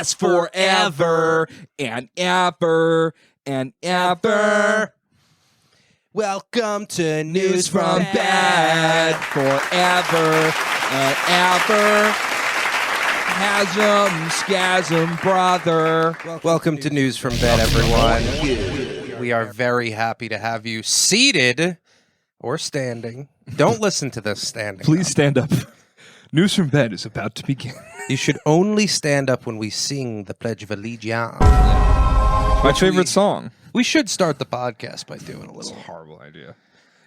last forever and ever and ever. Welcome to News from Bad forever and ever. Hasm, scasm, brother. Welcome to News from Bed, everyone. We are very happy to have you seated or standing. Don't listen to this standing. Please stand up. News from Bed is about to begin. You should only stand up when we sing the Pledge of Allegiance. My favorite song. We should start the podcast by doing a little. It's a horrible idea.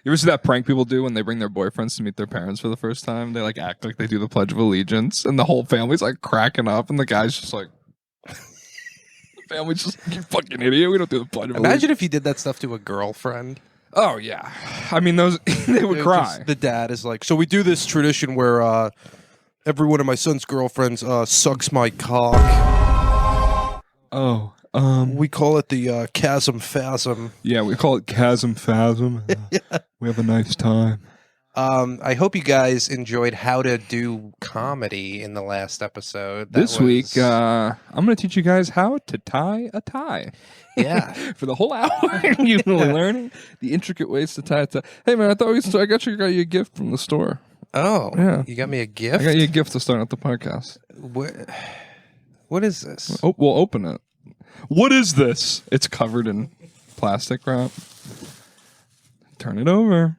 You ever see that prank people do when they bring their boyfriends to meet their parents for the first time? They like act like they do the Pledge of Allegiance, and the whole family's like cracking up, and the guy's just like, the family's just like, you fucking idiot, we don't do the Pledge of Allegiance. Imagine if you did that stuff to a girlfriend. Oh, yeah. I mean, those they would cry. The dad is like, so we do this tradition where every one of my son's girlfriends sucks my cock. Oh, we call it the chasm phasm. Yeah, we call it chasm phasm. Yeah. We have a nice time. I hope you guys enjoyed how to do comedy in the last episode. This week, I'm going to teach you guys how to tie a tie. Yeah. For the whole hour, you're really learning the intricate ways to tie a tie. Hey, man, I got you a gift from the store. Oh, yeah. You got me a gift? I got you a gift to start out the podcast. What is this? Oh, we'll open it. What is this? It's covered in plastic wrap. Turn it over.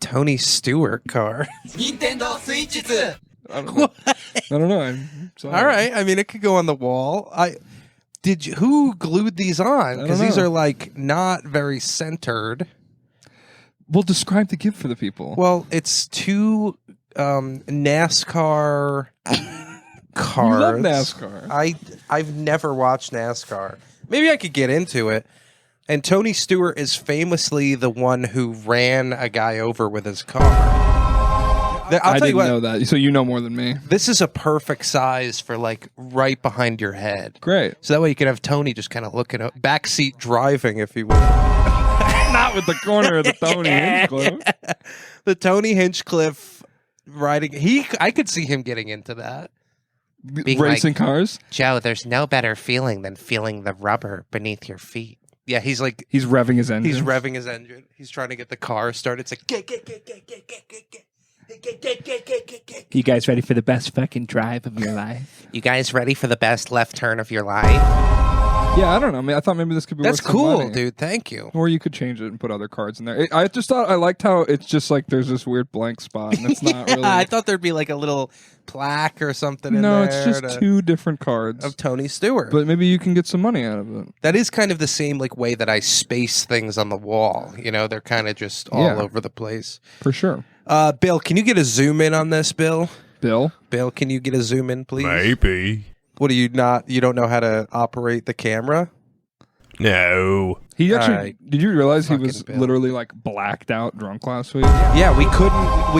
Tony Stewart car. Nintendo Switch. I don't know. I'm sorry. All right. I mean, it could go on the wall. Who glued these on? Because these are like not very centered. Well, describe the gift for the people. Well, it's two NASCAR cars. You love NASCAR. I've never watched NASCAR. Maybe I could get into it. And Tony Stewart is famously the one who ran a guy over with his car. I didn't know that. So you know more than me. This is a perfect size for like right behind your head. Great. So that way you can have Tony just kind of looking up, backseat driving, if you will. Not with the corner of the Tony Hinchcliffe. The Tony Hinchcliffe riding. I could see him getting into that. Racing cars? Joe, there's no better feeling than feeling the rubber beneath your feet. Yeah, he's revving his engine. He's revving his engine. He's trying to get the car started. It's like get. You guys ready for the best fucking drive of your life? You guys ready for the best left turn of your life? Yeah, I don't know. I mean, I thought maybe this could be That's worth some cool, money. dude. Thank you. Or you could change it and put other cards in there. I just thought I liked how it's just like there's this weird blank spot, and it's not really. I thought there'd be like a little plaque or something. In No, there it's just two different cards of Tony Stewart. But maybe you can get some money out of it. That is kind of the same like way that I space things on the wall. You know, they're kind of just all over the place. For sure. Bill, can you get a zoom in on this, Bill? Bill, can you get a zoom in, please? Maybe. What do you not? You don't know how to operate the camera? No. he actually. Right. Did you realize he Fucking was Bill. literally like blacked out drunk last week? Yeah, we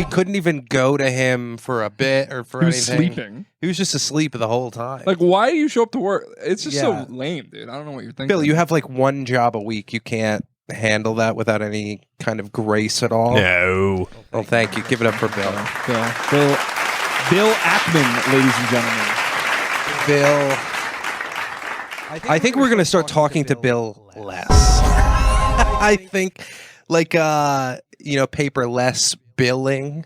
couldn't even go to him for a bit or for He was anything. sleeping. He was just asleep the whole time. Like, why do you show up to work? It's just Yeah. so lame, dude. I don't know what you're thinking. Bill, you have like one job a week. You can't handle that without any kind of grace at all. No. Well, thank you. Give it up for Bill. Bill Ackman, ladies and gentlemen. Bill. I think we're going to start talking to Bill less. I think like paperless billing.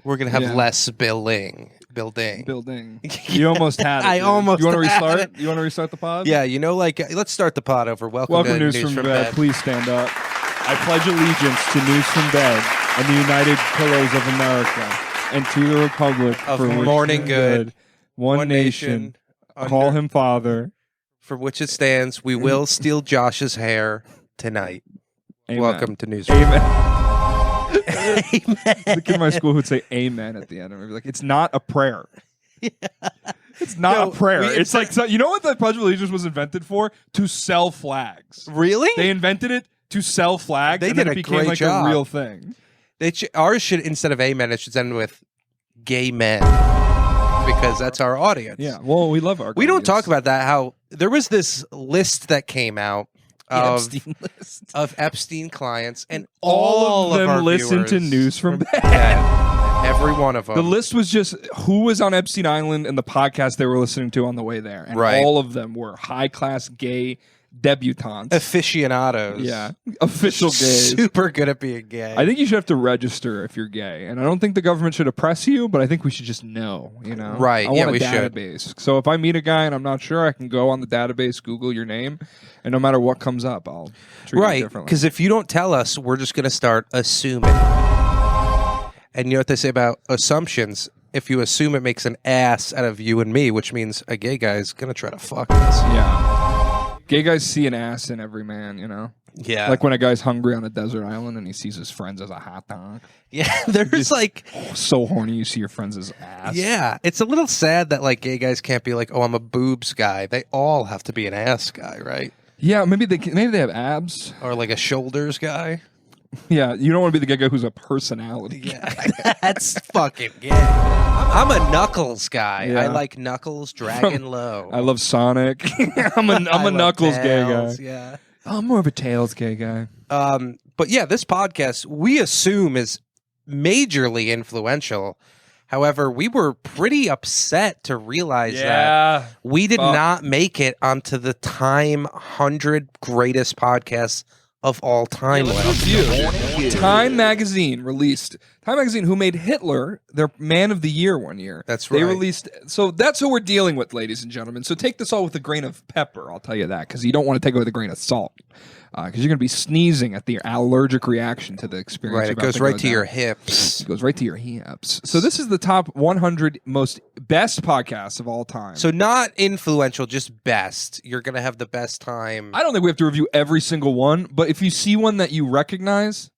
We're going to have less billing. Building. You almost had it. I dude. almost You want to had restart? it. You want to restart the pod? Yeah, let's start the pod over. Welcome to News from Bed. Please stand up. I pledge allegiance to News from Bed and the United Pillows of America and to the Republic Of for which morning it good, one nation, call him Father. for which it stands. We will steal Josh's hair tonight. Amen. Welcome to News. Amen. Amen. The kid in my school who would say amen at the end. I'd be like, it's not a prayer. It's not a prayer. It's like, so, you know what the Pledge of Allegiance was invented for? To sell flags. Really? They invented it to sell flags. They and did then a it became great like job. a real thing. Ours should, instead of amen, it should end with gay men. Because that's our audience. Yeah, well, we love our We don't audience. talk about that. How there was this list that came out of Epstein list. of Epstein clients, and All of them our listen to viewers News from Bed. Every one of them. The list was just who was on Epstein Island and the podcast they were listening to on the way there. And Right. all of them were high-class gay debutantes. Aficionados. Yeah. Official gays. Super good at being gay. I think you should have to register if you're gay. And I don't think the government should oppress you, but I think we should just know, you know? Right, I yeah, want we a should. database. So if I meet a guy and I'm not sure, I can go on the database, Google your name, and no matter what comes up, I'll treat you Right, differently. because if you don't tell us, we're just going to start assuming. And you know what they say about assumptions? If you assume it makes an ass out of you and me, which means a gay guy is going to try to fuck us. Yeah. Gay guys see an ass in every man, you know? Yeah. Like when a guy's hungry on a desert island and he sees his friends as a hot dog. Yeah, there's like... So horny you see your friends as ass. Yeah, it's a little sad that like gay guys can't be like, oh, I'm a boobs guy. They all have to be an ass guy, right? Yeah, maybe they have abs. Or like a shoulders guy. Yeah, you don't want to be the gay guy who's a personality. Yeah, that's fucking gay. I'm a Knuckles guy. Yeah. I like Knuckles, Dragon Low. I love Sonic. I'm I a love Knuckles gay guy. Tails, yeah. I'm more of a Tails gay guy. But yeah, this podcast we assume is majorly influential. However, we were pretty upset to realize that we did not make it onto the Time 100 greatest podcasts of all time list. Time Magazine released. Time Magazine, who made Hitler their Man of the Year one year. That's They right. released. So that's who we're dealing with, ladies and gentlemen. So take this all with a grain of pepper. I'll tell you that, because you don't want to take it with a grain of salt, because you're going to be sneezing at the allergic reaction to the experience. Right, it goes right to your hips. It goes right to your hips. So this is the top 100 most best podcasts of all time. So not influential, just best. You're gonna have the best time. I don't think we have to review every single one, but if you see one that you recognize,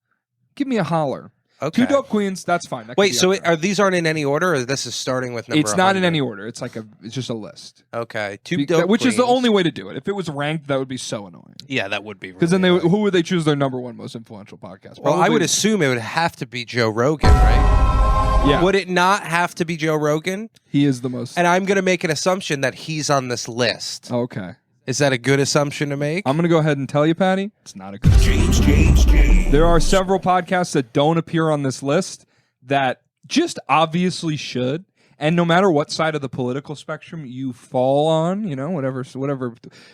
give me a holler. Okay. Two Dope Queens, that's fine. That can Wait, be so up there. are these aren't in any order, or this is starting with number? It's not in 100? any order. It's just a list. Okay, two dope Which is the queens. only way to do it. If it was ranked, that would be so annoying. Yeah, that would be. Because then really who would they choose their number one most influential podcast? Well, I Probably- would assume it would have to be Joe Rogan, right? Yeah, Would it not have to be Joe Rogan? he is the most. And I'm going to make an assumption that he's on this list. Okay, Is that a good assumption to make? I'm gonna go ahead and tell you, Patty. It's not a good. James. There are several podcasts that don't appear on this list that just obviously should. And no matter what side of the political spectrum you fall on, you know, whatever.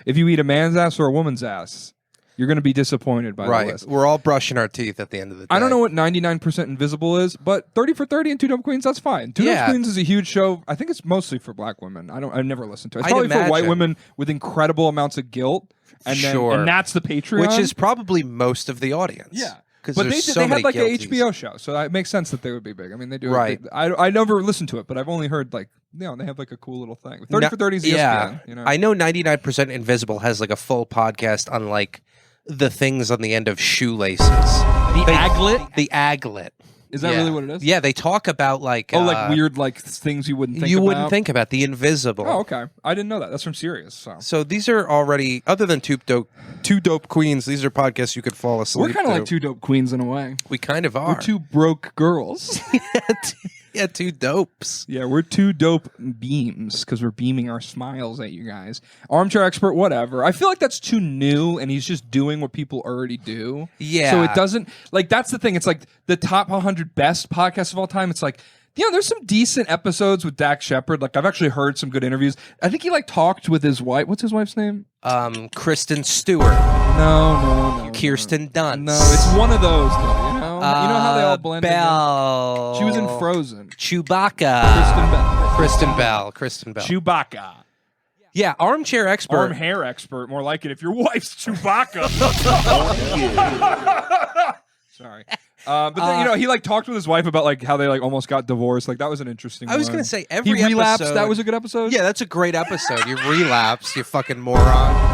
If you eat a man's ass or a woman's ass, you're going to be disappointed by the Right. list. We're all brushing our teeth at the end of the day. I don't know what 99% Invisible is, but 30 for 30 and Two Dope Queens, that's fine. Two Yeah. Dope Queens is a huge show. I think it's mostly for black women. I've never listened to it. It's I'd probably for white imagine. women with incredible amounts of guilt. And then, Sure. and that's the Patreon. Which is probably most of the audience. Yeah. Because But there's they so had many like an guilties. HBO show, so it makes sense that they would be big. I mean, they do. Right. I never listened to it, but I've only heard like, you know, they have like a cool little thing. 30 for 30 is ESPN. Yeah. You know? I know 99% Invisible has like a full podcast on like the things on the end of shoelaces. The aglet? The aglet. Is that Yeah. really what it is? Yeah, they talk about like like weird like things you wouldn't think you about. wouldn't think about the invisible. Oh, okay. I didn't know that. That's from Sirius. So So these are already, other than two dope queens, these are podcasts you could fall asleep we're kind of to. like two dope queens in a way. We kind of We're are. two broke girls. Yeah, two dopes. Yeah, we're two dope beams because we're beaming our smiles at you guys. Armchair expert, whatever. I feel like that's too new, and he's just doing what people already do. Yeah. So it doesn't like that's the thing. It's like the top 100 best podcasts of all time. It's like, you know, there's some decent episodes with Dak Shepard. Like I've actually heard some good interviews. I think he like talked with his wife. What's his wife's name? Kristen Stewart, No. Kirsten Dunst. No, it's one of those though. You know how they all blend. Belle. Together? She was in Frozen. Chewbacca. Kristen Bell. Kristen Bell. Chewbacca. Yeah, armchair expert. Arm hair expert, more like it if your wife's Chewbacca. Sorry. But then, you know, he like talked with his wife about like how they like almost got divorced. Like that was an interesting I was one. gonna say every he relapsed. episode- That was a good episode. Yeah, that's a great episode. You relapse, you fucking moron.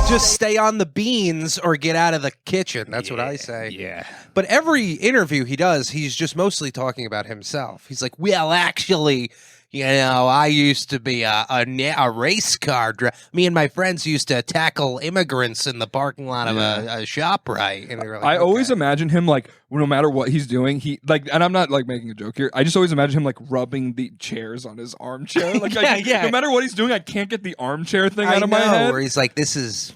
Just stay on the beans or get out of the kitchen. That's what I say. Yeah. But every interview he does, he's just mostly talking about himself. He's like, well, actually, you know, I used to be a race car driver. Me and my friends used to tackle immigrants in the parking lot of a ShopRite. And we were like, I always okay. imagine him like no matter what he's doing, he like, and I'm not like making a joke here. I just always imagine him like rubbing the chairs on his armchair. Like, Yeah. no matter what he's doing, I can't get the armchair thing I out of my know, head. where he's like, this is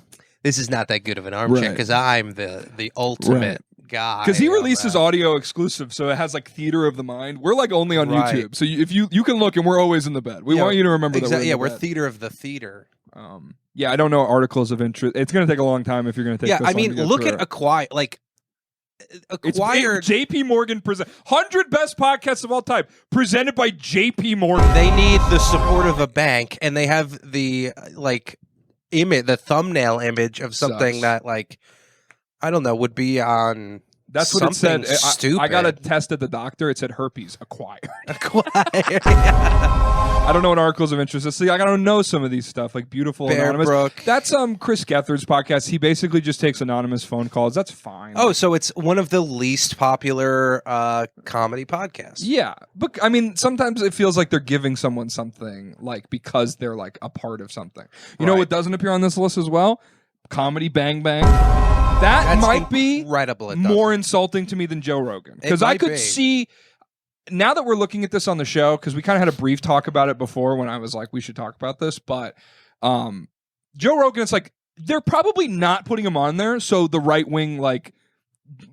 not that good of an armchair Right. because I'm the ultimate guy. Because he on releases that. audio exclusive, so it has like theater of the mind. We're like only on Right. YouTube, so if you can look, and we're always in the bed. We want you to remember that. Exactly. Yeah, we're we're theater of the theater. Yeah, I don't know articles of interest. It's going to take a long time if you're going to take. Yeah, this I long mean, to get look through at it. Acquired. JP Morgan present 100 best podcasts of all time presented by JP Morgan. They need the support of a bank, and they have the the thumbnail image of something Sucks. that I don't know would be on. That's what it said. Something stupid. I got a test at the doctor. It said herpes acquired. Acquired. I don't know what articles of interest. See, I gotta know some of these stuff, like Beautiful Anonymous. Bearbrook. That's Chris Gethard's podcast. He basically just takes anonymous phone calls. That's fine. Oh, so it's one of the least popular comedy podcasts. Yeah, but I mean, sometimes it feels like they're giving someone something, like because they're like a part of something. You know Right. what doesn't appear on this list as well? Comedy Bang Bang. That That's might be incredible. It more doesn't. insulting to me than Joe Rogan, because I might could be. see. Now that we're looking at this on the show, because we kind of had a brief talk about it before when I was like, we should talk about this, but Joe Rogan, it's like they're probably not putting him on there, so the right wing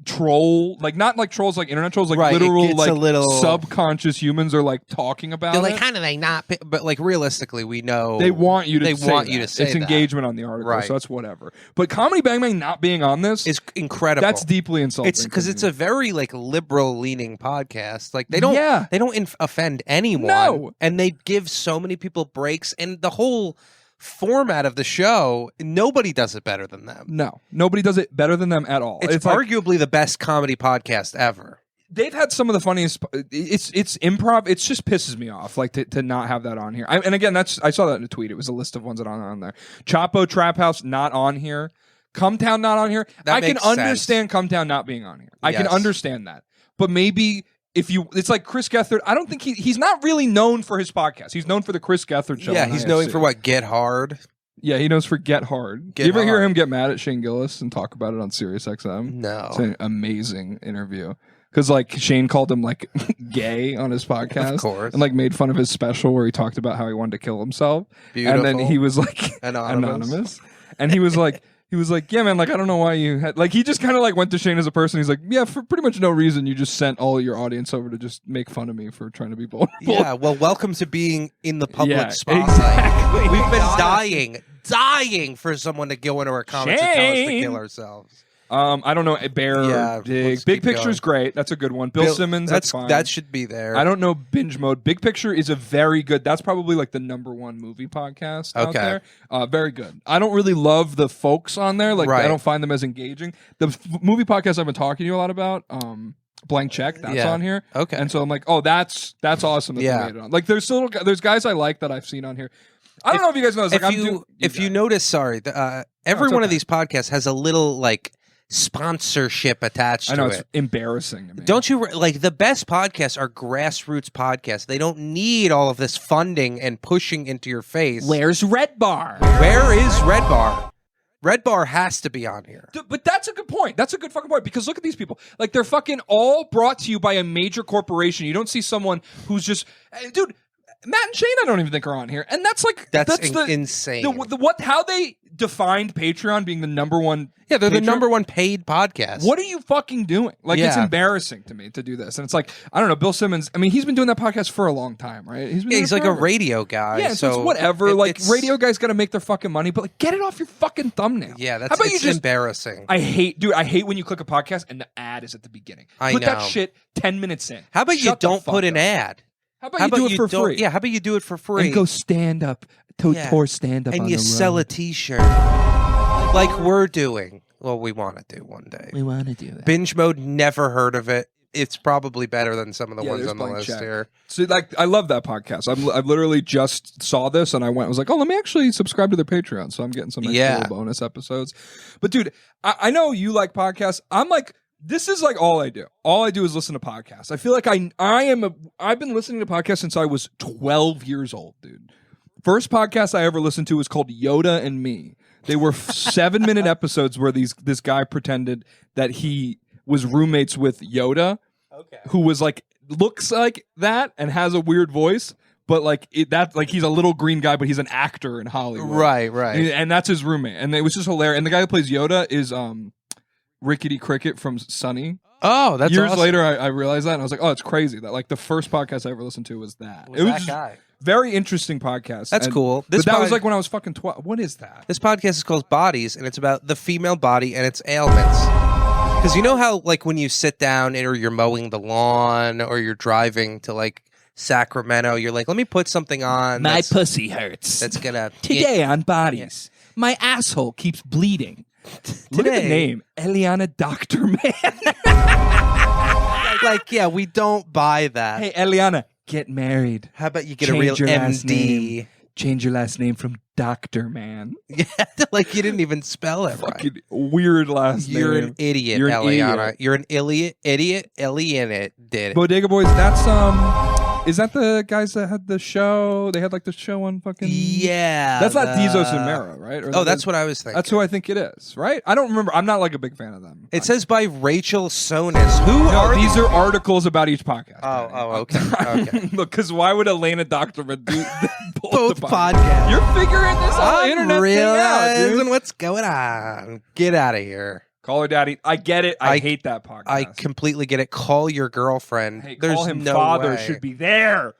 troll, not like trolls like internet trolls, like Right, it literal gets a little- subconscious humans are like talking about They're it. like, how do they not? But realistically, we know They want you to. They say want you that. to say it's that. engagement on the article, Right. so that's whatever. But Comedy Bang Bang not being on this is incredible. that's deeply insulting. It's because to it's me. a very liberal leaning podcast. They don't Yeah. they don't offend anyone. No. And they give so many people breaks, and the whole format of the show, nobody does it better than them. No, nobody does it better than them at all. It's like, arguably the best comedy podcast ever. they've had some of the funniest. It's improv. It just pisses me off, to not have that on here. And again, I saw that in a tweet. It was a list of ones that aren't on there. Chapo Trap House not on here. Cumtown not on here. I can makes sense. understand Cumtown not being on here. I can Yes. understand that. But maybe it's like Chris Gethard. I don't think he's not really known for his podcast. He's known for the Chris Gethard show. Yeah, on he's IFC. known for what? Get Hard? Yeah, he knows for Get Hard. Get you ever hear Hard. him get mad at Shane Gillis and talk about it on Sirius XM? No. It's an amazing interview. Because Shane called him gay on his podcast, Of course. and made fun of his special where he talked about how he wanted to kill himself. Beautiful. And then he was Anonymous. and he was like, yeah, man, I don't know why you had he just kind of went to Shane as a person. He's like, yeah, for pretty much no reason, you just sent all your audience over to just make fun of me for trying to be vulnerable. Yeah, well, welcome to being in the public Yeah, spotlight. exactly. We've been dying for someone to go into our comments and tell us to Shane. kill ourselves. I don't know. Bear, Yeah, Dig. let's Big keep Picture's great. That's a good one. Bill Simmons, that's fine. That should be there. I don't know Binge Mode. Big Picture is a very good. That's probably the number one movie podcast out Okay. there. Very good. I don't really love the folks on there. Right. I don't find them as engaging. The movie podcast I've been talking to you a lot about, Blank Check, that's Yeah. on here. Okay. And so I'm like, oh, that's awesome that Yeah. they made it on. There's guys I like that I've seen on here. I don't know if you guys know this. If you notice, sorry, every it's one of okay. these podcasts has a little sponsorship attached I know to it's it. embarrassing to me. Don't you the best podcasts are grassroots podcasts. They don't need all of this funding and pushing into your face. Where's Red Bar? Where is Red Bar? Red Bar has to be on here. But that's a good point. That's a good fucking point, because look at these people. They're fucking all brought to you by a major corporation. You don't see someone who's just, dude. Matt and Shane, I don't even think are on here, and that's insane. How they defined Patreon being the number one. Yeah, they're the Patreon. number one paid podcast. What are you fucking doing? It's Yeah. embarrassing to me to do this, and it's I don't know. Bill Simmons. I mean, he's been doing that podcast for a long time, right? He's been doing He's it like a forever. radio guy. Yeah, so it's whatever. Radio guys got to make their fucking money, but get it off your fucking thumbnail. Yeah, How about you it's just embarrassing. I hate when you click a podcast and the ad is at the beginning. I Put that know. shit 10 minutes in. How about you Shut the don't fuck put an up. ad? How about you do it for free? Yeah, how about you do it for free? And go stand up. Yeah. Tour stand up and on you the sell road. a T-shirt like we're doing. Well, we want to do one day. We want to do that. Binge Mode, never heard of it. It's probably better than some of the ones there's on the Blank list Check. here. So I love that podcast. I've literally just saw this and I was like, oh, let me actually subscribe to their Patreon. So I'm getting some extra little bonus episodes. But dude, I know you like podcasts. I'm like, this is all I do. All I do is listen to podcasts. I feel like I've been listening to podcasts since I was 12 years old, dude. First podcast I ever listened to was called Yoda and Me. They were 7-minute episodes where this guy pretended that he was roommates with Yoda, who was looks like that and has a weird voice, but he's a little green guy, but he's an actor in Hollywood, Right. And that's his roommate, and it was just hilarious. And the guy who plays Yoda is Rickety Cricket from Sunny. Oh, that's Years awesome. later, I realized that, and I was like, "Oh, it's crazy that like the first podcast I ever listened to was that." Was that guy. Very interesting podcast. That's cool. But that was like when I was fucking 12. What is that? This podcast is called Bodies, and it's about the female body and its ailments. Because you know how, like, when you sit down or you're mowing the lawn or you're driving to, like, Sacramento, you're like, let me put something on. My pussy hurts. That's gonna... Today on Bodies, my asshole keeps bleeding. Look at the name. Eliana Dr. Man. Like, yeah, we don't buy that. Hey, Eliana, get married. How about you get Change a real your last MD? name. Change your last name from Dr. Man. Yeah, like you didn't even spell it right. Fucking weird last You're name. an idiot, You're an Eliana. idiot. You're an idiot. Eliana did it. Bodega Boys. That's is that the guys that had the show? They had like the show on fucking. Yeah. That's not Dizos and Mera, right? Or Oh, that's what I was thinking. That's who I think it is, right? I don't remember. I'm not like a big fan of them. It says by Rachel Sonis. Who No, are these are articles about each podcast. Oh, okay. Okay. Look, because why would Elena Doctorman do Both podcasts. You're figuring this whole internet thing out, dude. realizing what's going on. Get out of here. Call her daddy. I get it. I hate that podcast. I completely get it. Call your girlfriend. Hey, There's call him no father way. should be there.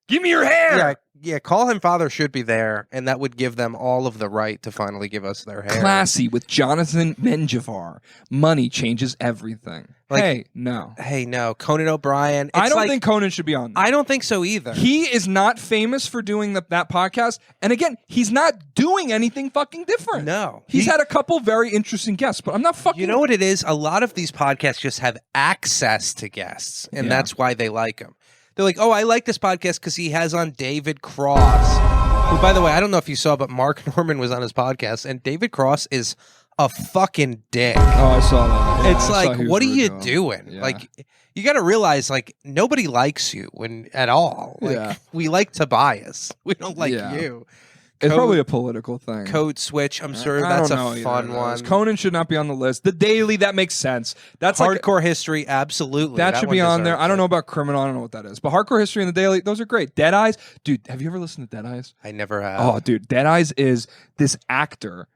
Give me your hair. Yeah, call him father should be there, and that would give them all of the right to finally give us their hair. Classy with Jonathan Menjivar. Money changes everything. Like- hey, no. Hey, no. Conan O'Brien. I It's don't like- think Conan should be on there. I don't think so either. He is not famous for doing that podcast. And again, he's not doing anything fucking different. No. He's had a couple very interesting guests, but I'm not fucking... You know what it is? A lot of these podcasts just have access to guests, and Yeah. that's why they like them. They're like, oh, I like this podcast because he has on David Cross. Who, by the way, I don't know if you saw, but Mark Norman was on his podcast, and David Cross is a fucking dick. Oh, I saw that. Yeah, It's I saw like, he was what are rude you to him. doing? Yeah. Like, you got to realize, like, nobody likes you at all. Like, Yeah. we like Tobias. We don't like Yeah. you. It's Code- probably a political thing. Code Switch, I'm sure I that's don't a know either fun of those. one. Conan should not be on the list. The Daily, that makes sense. That's like Hardcore History, absolutely. that should one be on there. deserves I don't it. know about Criminal. I don't know what that is. But Hardcore History and The Daily, those are great. Dead Eyes, dude. Have you ever listened to Dead Eyes? I never have. Oh, dude, Dead Eyes is this actor.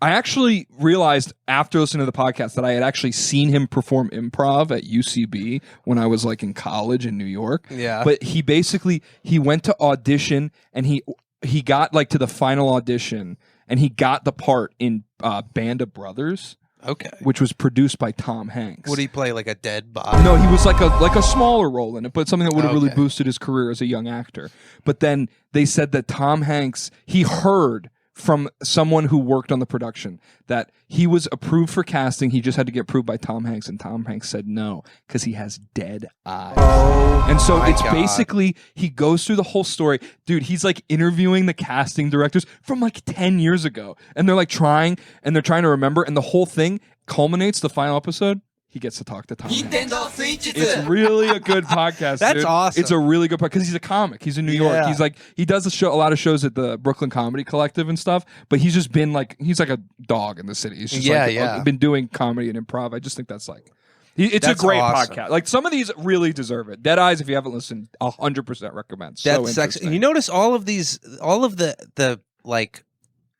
I actually realized after listening to the podcast that I had actually seen him perform improv at UCB when I was like in college in New York. Yeah. But he went to audition and he got like to the final audition and he got the part in Band of Brothers, Okay. which was produced by Tom Hanks. Would he play like a dead body? No, he was like a smaller role in it, but something that would have really Okay. boosted his career as a young actor. But then they said that Tom Hanks, he heard from someone who worked on the production that he was approved for casting. He just had to get approved by Tom Hanks, and Tom Hanks said no because he has dead eyes. Oh, And so my it's God. basically, he goes through the whole story. Dude, he's like interviewing the casting directors from like 10 years ago. And they're like trying to remember. And the whole thing culminates, the final episode, he gets to talk to Tom Hanks. It's really a good podcast. That's dude. awesome. It's a really good podcast because he's a comic. He's in New York. Yeah. He's like, he does a lot of shows at the Brooklyn Comedy Collective and stuff. But he's just been like, he's like a dog in the city. He's just Yeah. been doing comedy and improv. I just think that's like, it's That's a great awesome. podcast. Like some of these really deserve it. Dead Eyes, if you haven't listened, 100% recommend. So That's sexy. interesting. You notice all of the like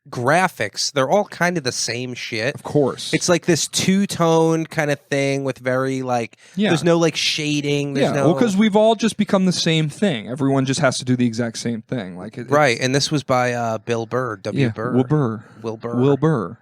graphics, they're all kind of the same shit. Of course. It's like this two-tone kind of thing with very like Yeah. there's no like shading. There's no because we've all just become the same thing. Everyone just has to do the exact same thing. Like right. And this was by Bill Burr, W. Yeah, Burr. Will Burr. Will Burr. Will Burr.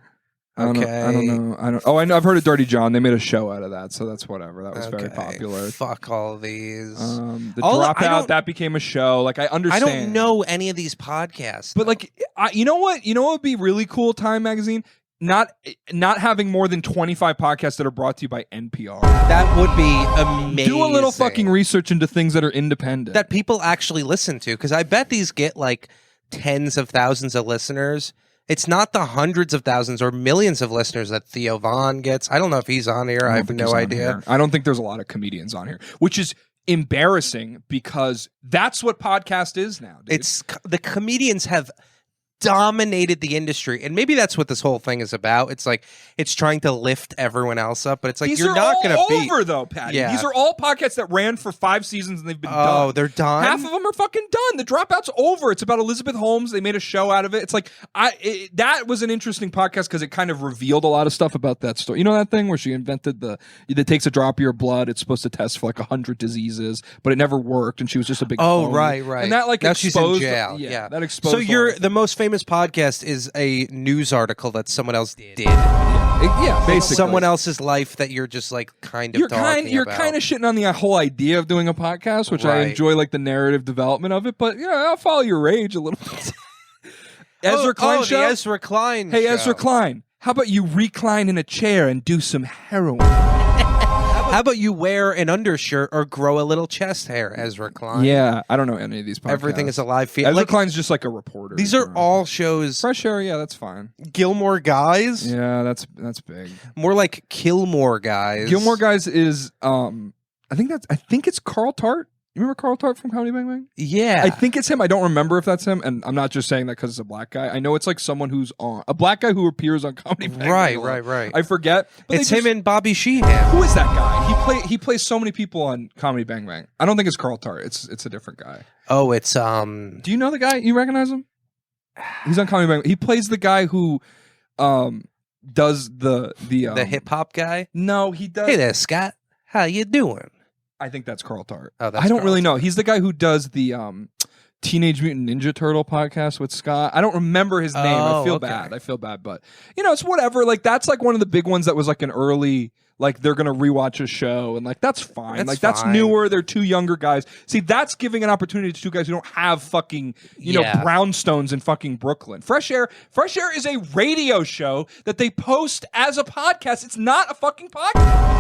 I don't Okay. know. Oh, I know. I've heard of Dirty John. They made a show out of that, so that's whatever. That was very Okay. popular. Fuck all of these. The I Dropout, don't- that became a show. Like I I understand. don't know any of these podcasts. But though. like, you know what? You know what would be really cool? Time Magazine. Not having more than 25 podcasts that are brought to you by NPR. that would be amazing. Do a little fucking research into things that are independent. that people actually listen to, because I bet these get like tens of thousands of listeners. It's not the hundreds of thousands or millions of listeners that Theo Vaughn gets. I don't know if he's on here. I don't have think no he's on idea. here. I don't think there's a lot of comedians on here, which is embarrassing because that's what podcast is now. Dude. It's the comedians have dominated the industry, and maybe that's what this whole thing is about. It's like it's trying to lift everyone else up, but it's like These you're are not all going to beat. over though, Patty. Yeah. These are all podcasts that ran for 5 seasons and they've been done. Oh, they're done. Half of them are fucking done. The Dropout's over. It's about Elizabeth Holmes. They made a show out of it. It's like that was an interesting podcast because it kind of revealed a lot of stuff about that story. You know that thing where she invented it takes a drop of your blood. It's supposed to test for like 100 diseases, but it never worked, and she was just a big. Oh, phony. right. And that like now exposed, she's in jail. Yeah, Yeah. that exposed. So the most famous podcast is a news article that someone else did. Yeah, basically Someone else's life that you're just like kind of you're talking kind about. of shitting on the whole idea of doing a podcast, which I Right. enjoy, like the narrative development of it. But yeah, I'll follow your rage a little bit. Ezra Klein show. The Ezra Klein. Hey, show. Ezra Klein, how about you recline in a chair and do some heroin? How about you wear an undershirt or grow a little chest hair, Ezra Klein? Yeah, I don't know any of these podcasts. Everything is a live feed. Ezra Like, Klein's just like a reporter. these are all shows. Fresh Air. Yeah, that's fine. Gilmore Guys. Yeah, that's big. More like Killmore Guys. Gilmore Guys is I think it's Carl Tart. You remember Carl Tart from Comedy Bang Bang? Yeah. I think it's him. I don't remember if that's him, and I'm not just saying that because it's a black guy. I know it's like someone who's on a black guy who appears on Comedy Bang Bang. Right. I forget. But It's him and Bobby Sheehan. Who is that guy? He plays so many people on Comedy Bang Bang. I don't think it's Carl Tart. It's a different guy. Oh, it's Do you know the guy? You recognize him? He's on Comedy Bang Bang. He plays the guy who does the hip hop guy. No, he does. Hey there, Scott. How you doing? I think that's Carl Tart. Oh, that's I don't Carl really know. He's the guy who does the Teenage Mutant Ninja Turtle podcast with Scott. I don't remember his name. I feel bad, but it's whatever. Like that's like one of the big ones that was like an early, like they're gonna rewatch a show, and like that's fine. That's fine. newer. They're two younger guys. See, that's giving an opportunity to two guys who don't have fucking brownstones in fucking Brooklyn. Fresh Air is a radio show that they post as a podcast. It's not a fucking podcast.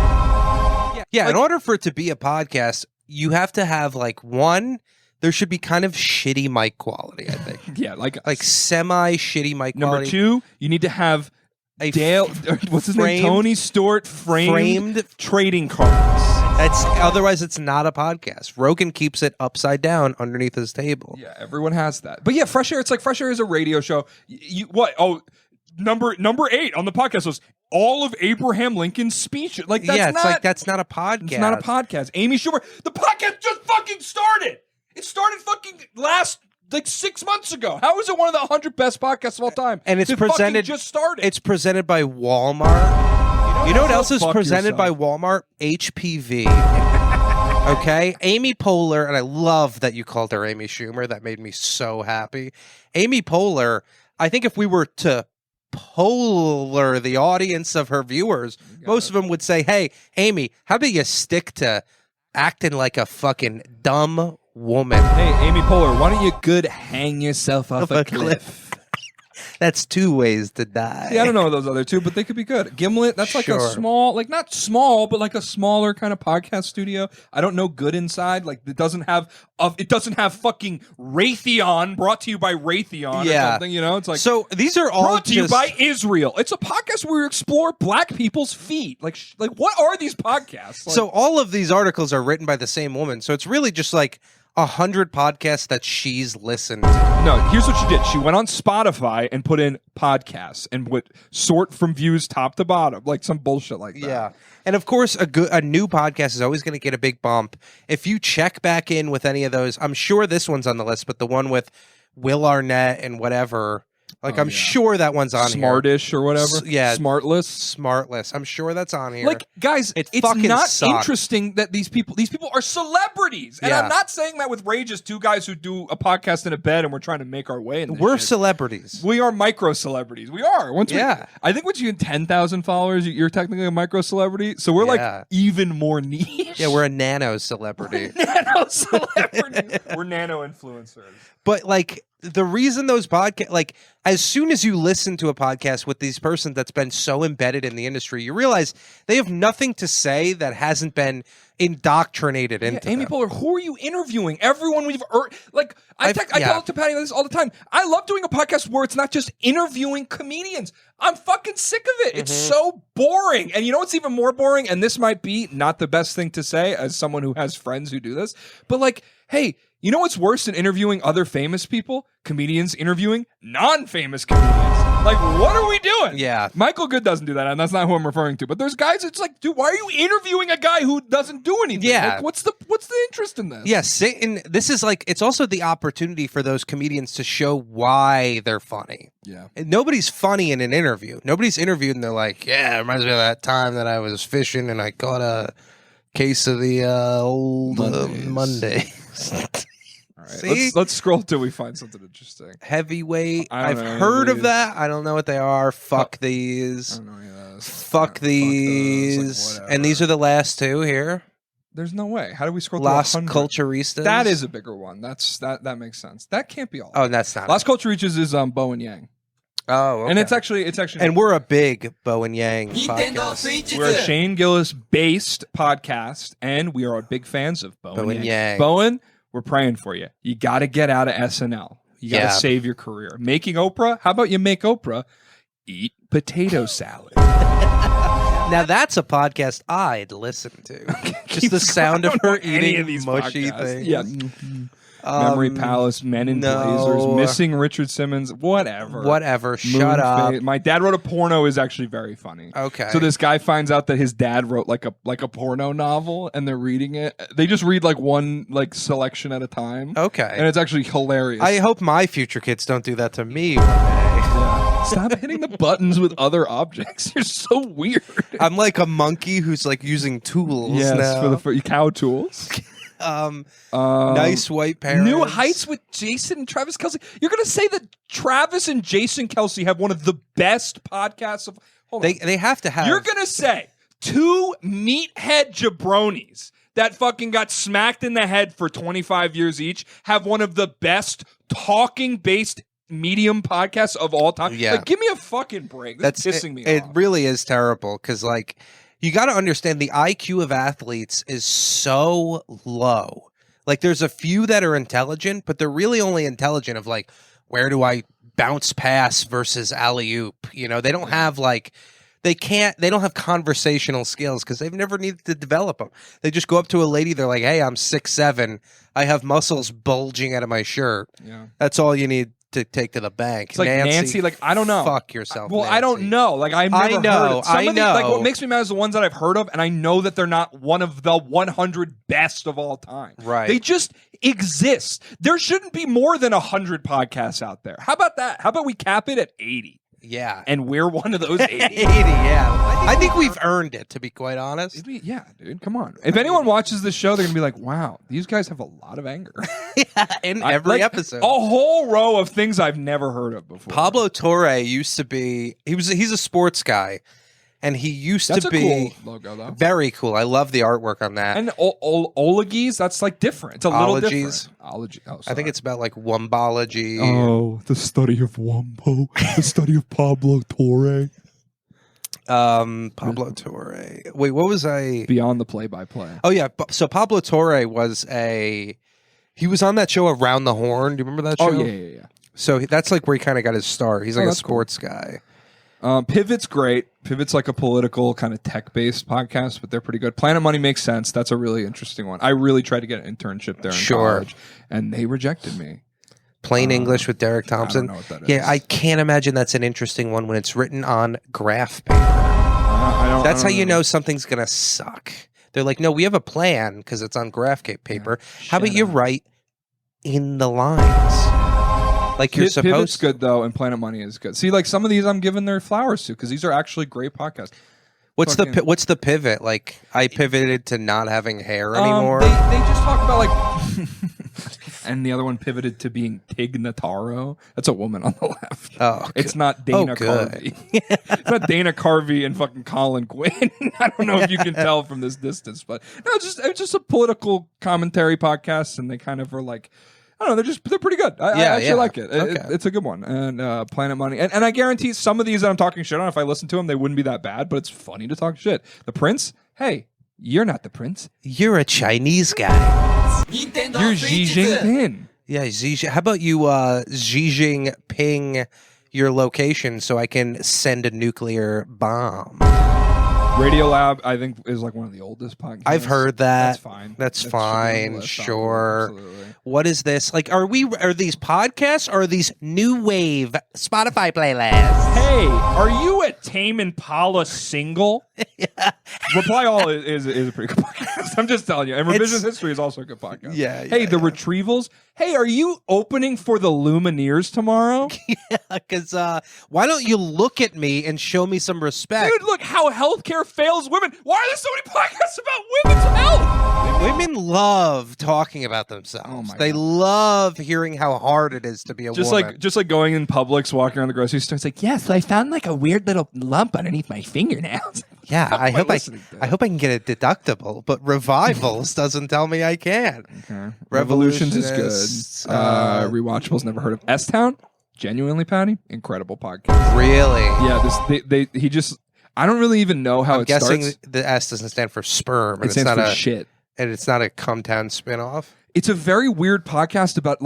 Yeah, Like- in order for it to be a podcast, you have to have like there should be kind of shitty mic quality, I think. Yeah, like Semi shitty mic number quality. 2, you need to have A Dale, what's his name? framed- Tony Stewart framed trading cards. Otherwise it's not a podcast. Rogan keeps it upside down underneath his table. Yeah, everyone has that. But yeah, Fresh Air. It's like Fresh Air is a radio show. What? Oh, number 8 on the podcast was all of Abraham Lincoln's speech. Like that's that's not a podcast. It's not a podcast. Amy Schumer. The podcast just fucking started. It started fucking last like 6 months ago. How is it one of the 100 best podcasts of all time? And it's It fucking presented just started. It's presented by Walmart. You know what else is Fuck presented by yourself. Walmart? HPV. Okay? Amy Poehler, and I love that you called her Amy Schumer. That made me so happy. Amy Poehler, I think if we were to polar the audience of her viewers, most of them would say, hey, Amy, how about you stick to acting like a fucking dumb woman? Hey, Amy Poehler, why don't you hang yourself off a cliff? That's 2 ways to die. Yeah, I don't know those other two, but they could be good. Gimlet, that's like a Sure. small, like not small, but like a smaller kind of podcast studio. I don't know Good Inside. Like it doesn't have fucking Raytheon brought to you by Raytheon or something. It's like so these are all brought to you by Israel. It's a podcast where we explore black people's feet. Like what are these podcasts? Like, so all of these articles are written by the same woman. So it's really just like 100 podcasts that she's listened to. no, here's what she did. She went on Spotify and put in podcasts and would sort from views top to bottom, like some bullshit like that. Yeah. And of course, a new podcast is always going to get a big bump. If you check back in with any of those, I'm sure this one's on the list, but the one with Will Arnett and whatever, I'm sure that one's on here. Smartish or whatever. Smartless. Smartless. I'm sure that's on here. Like, guys, It it's fucking not sucks. interesting that these people are celebrities. And Yeah. I'm not saying that with rage as two guys who do a podcast in a bed and we're trying to make our way in this We're shit. celebrities. We are micro celebrities. We are. I think once you get 10,000 followers, you're technically a micro celebrity. So we're Yeah. like even more niche. Yeah, we're a nano celebrity. nano celebrity. We're nano influencers. But like the reason those podcasts, like as soon as you listen to a podcast with these person that's been so embedded in the industry, you realize they have nothing to say that hasn't been indoctrinated into Amy them. Poehler, who are you interviewing? Everyone we've I yeah. tell to Patty this all the time. I love doing a podcast where it's not just interviewing comedians. I'm fucking sick of it. It's so boring. And you know what's even more boring? And this might be not the best thing to say as someone who has friends who do this, but like, hey, You know what's worse than interviewing other famous people? Comedians interviewing non-famous comedians. Like, what are we doing? Yeah. Michael Good doesn't do that, and that's not who I'm referring to. But there's guys, it's like, dude, why are you interviewing a guy who doesn't do anything? Yeah. Like, what's the interest in this? Yes, and this is like, it's also the opportunity for those comedians to show why they're funny. Yeah. And nobody's funny in an interview. Nobody's interviewed and they're like, yeah, it reminds me of that time that I was fishing and I caught a case of the old Monday. All right, See? let's scroll till we find something interesting. Heavyweight. I don't I've know heard of these. that. I don't know what they are. Fuck I these. don't know any of those. Fuck those, these. like, And these are the last two here. There's no way. How do we scroll Las to 100? Culturistas. That is a bigger one. That makes sense. That can't be all. Oh, that's not. Las Culturistas is Bo and Yang. Oh, okay. And it's actually And we're a big Bo and Yang podcast. we're a Shane Gillis based podcast, and we are big fans of Bo and Yang. Yang. Bowen, we're praying for you. You got to get out of SNL. You got to Yeah. save your career. Making Oprah. How about you make Oprah eat potato salad? Now that's a podcast I'd listen to. Just the sound of her Any eating of these mushy podcasts. things. Yeah. Memory Palace, Men in no. Blazers, Missing Richard Simmons, whatever. Whatever. Shut up. Moonface. My dad wrote a porno is actually very funny. Okay. So this guy finds out that his dad wrote like a porno novel, and they're reading it. They just read like one like selection at a time, Okay. and it's actually hilarious. I hope my future kids don't do that to me one day. Stop hitting the buttons with other objects. You're so weird. I'm like a monkey who's like using tools Yes, now. for cow tools. Nice white parents. New Heights with Jason and Travis Kelce. You're gonna say that Travis and Jason Kelce have one of the best podcasts of. Hold on. They have to have. You're gonna say two meathead jabronis that fucking got smacked in the head for 25 years each have one of the best talking-based medium podcasts of all time? Yeah. Like, give me a fucking break. That's pissing me It off. really is terrible because, like, you got to understand the IQ of athletes is so low. Like, there's a few that are intelligent, but they're really only intelligent of like, where do I bounce pass versus alley oop? You know, they don't have like. They don't have conversational skills because they've never needed to develop them. They just go up to a lady. They're like, hey, I'm 6'7". I have muscles bulging out of my shirt. Yeah. That's all you need to take to the bank. It's like Nancy, like, I don't know. Fuck yourself. Well, Nancy. I don't know. Like, I've never heard know, of some I of these, know. like, what makes me mad is the ones that I've heard of, and I know that they're not one of the 100 best of all time. Right. They just exist. There shouldn't be more than 100 podcasts out there. How about that? How about we cap it at 80? Yeah. And we're one of those 80. 80, yeah. I think we've earned it, to be quite honest. Yeah, dude, come on. If anyone watches this show, they're going to be like, wow, these guys have a lot of anger. In every Like, episode. A whole row of things I've never heard of before. Pablo Torre used to be, he's a sports guy, and he used That's to a be cool logo, though. very cool. I love the artwork on that. And ologies, that's like different. It's a little Ologies. different. Ology. Oh, I think sorry. it's about like wombology. Oh, the study of Wombo, the study of Pablo Torre. Pablo Torre. Wait, what was I? Beyond the play-by-play. Oh yeah, so Pablo Torre was he was on that show Around the Horn. Do you remember that show? Oh, yeah. So that's like where he kind of got his start. He's like a that's cool. sports guy. Pivot's great. Pivot's like a political kind of tech-based podcast, but they're pretty good. Planet Money makes sense. That's a really interesting one. I really tried to get an internship there in college, and they rejected me. Plain English with Derek Thompson. I don't know what that is. Yeah, I can't imagine that's an interesting one when it's written on graph paper. That's how you know something's going to suck. They're like, no, we have a plan because it's on graph paper. How about you write in the lines? Like you're supposed Pivot's good, though, and Planet Money is good. See, like some of these I'm giving their flowers to because these are actually great podcasts. What's the pivot? Like I pivoted to not having hair anymore. They just talk about like, and the other one pivoted to being Tig Notaro. That's a woman on the left. Oh, it's not Dana good. Carvey. It's not Dana Carvey and fucking Colin Quinn. I don't know if you can tell from this distance, but no, it's just a political commentary podcast, and they kind of are like. I don't know. They're pretty good. I actually like it. Okay. It's a good one. And Planet Money. And I guarantee some of these that I'm talking shit on, if I listen to them, they wouldn't be that bad. But it's funny to talk shit. The Prince. Hey, you're not the Prince. You're a Chinese guy. You're Xi Jinping. Yeah, Xi. How about you, Xi Jinping, your location so I can send a nuclear bomb? Radiolab, I think, is like one of the oldest podcasts. I've heard that. That's fine. That's That should be on the fine. list, Sure. absolutely. What is this? Like, are these podcasts or are these new wave Spotify playlists? Hey, are you a Tame Impala single? Reply All is a pretty good podcast. I'm just telling you. And Revision History is also a good podcast. Hey, The Retrievals. Hey, are you opening for the Lumineers tomorrow? Because why don't you look at me and show me some respect? Dude, look how healthcare fails women. Why are there so many podcasts about women's health? Women love talking about themselves. Oh my They God. love hearing how hard it is to be a woman. Just like going in Publix, walking around the grocery store. It's like, yes, I found like a weird little lump underneath my fingernails. Yeah, I hope listening to? I hope I can get a deductible, but Revivals doesn't tell me I can. Okay. Revolutions is good. Rewatchables, never heard of. S-Town, genuinely, Patty, incredible podcast. Really? Yeah, he just. I don't really even know how I'm it guessing starts. the S doesn't stand for sperm. It And stands it's not for a shit. and it's not a Cumtown spinoff. It's a very weird podcast about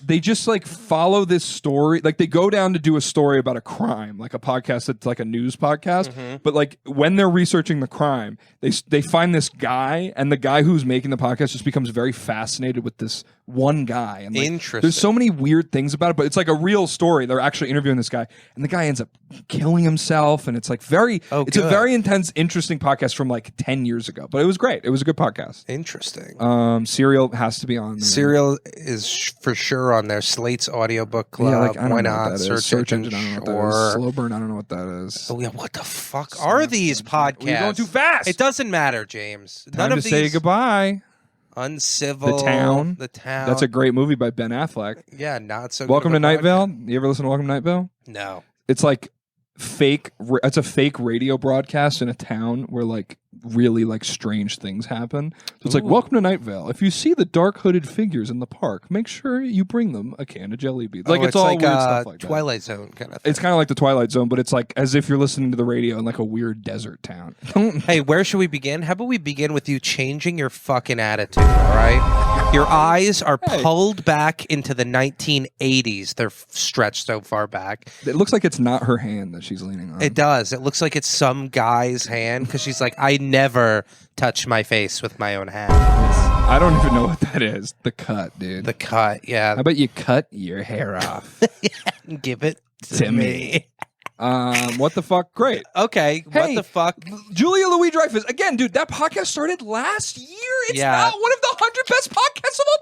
they just like follow this story. Like they go down to do a story about a crime, like a podcast that's like a news podcast. But like when they're researching the crime, they find this guy, and the guy who's making the podcast just becomes very fascinated with this one guy. And like, Interesting. there's so many weird things about it, but it's like a real story. They're actually interviewing this guy, and the guy ends up killing himself, and it's like it's a good. very intense, interesting podcast from like 10 years ago. But it was great. It was a good podcast. Interesting. Serial has to be on there. Serial is for sure on there. Slate's audiobook club. Yeah, like, I don't Why know what not? that is. Search engine, I don't know what that is. Sure. Slow burn, I don't know what that is. Oh yeah, what the fuck are these podcasts? You're going too fast. It doesn't matter, James. Time to say goodbye. Uncivil. The Town. The Town. That's a great movie by Ben Affleck. yeah, not so. Welcome to good of a Night Vale. podcast. You ever listen to Welcome to Night Vale? No. It's like fake. It's a fake radio broadcast in a town where like really like strange things happen. So it's like, welcome to Night Vale. If you see the dark hooded figures in the park, make sure you bring them a can of jelly beans. Like it's all like weird stuff like that. Twilight Zone kind of thing. It's kind of like the Twilight Zone, but it's like as if you're listening to the radio in like a weird desert town. Hey, where should we begin? How about we begin with you changing your fucking attitude, all right? Your eyes are pulled back into the 1980s. They're stretched so far back. It looks like it's not her hand that she's leaning on. It does. It looks like it's some guy's hand because she's like, I never touch my face with my own hand. I don't even know what that is. The cut, dude. The cut, yeah. How about you cut your hair off Give it to me? What the fuck? Great. Okay, what Hey, the fuck? Julia Louis-Dreyfus. Again, dude, that podcast started last year. It's Yeah. not one of the 100 best podcasts of all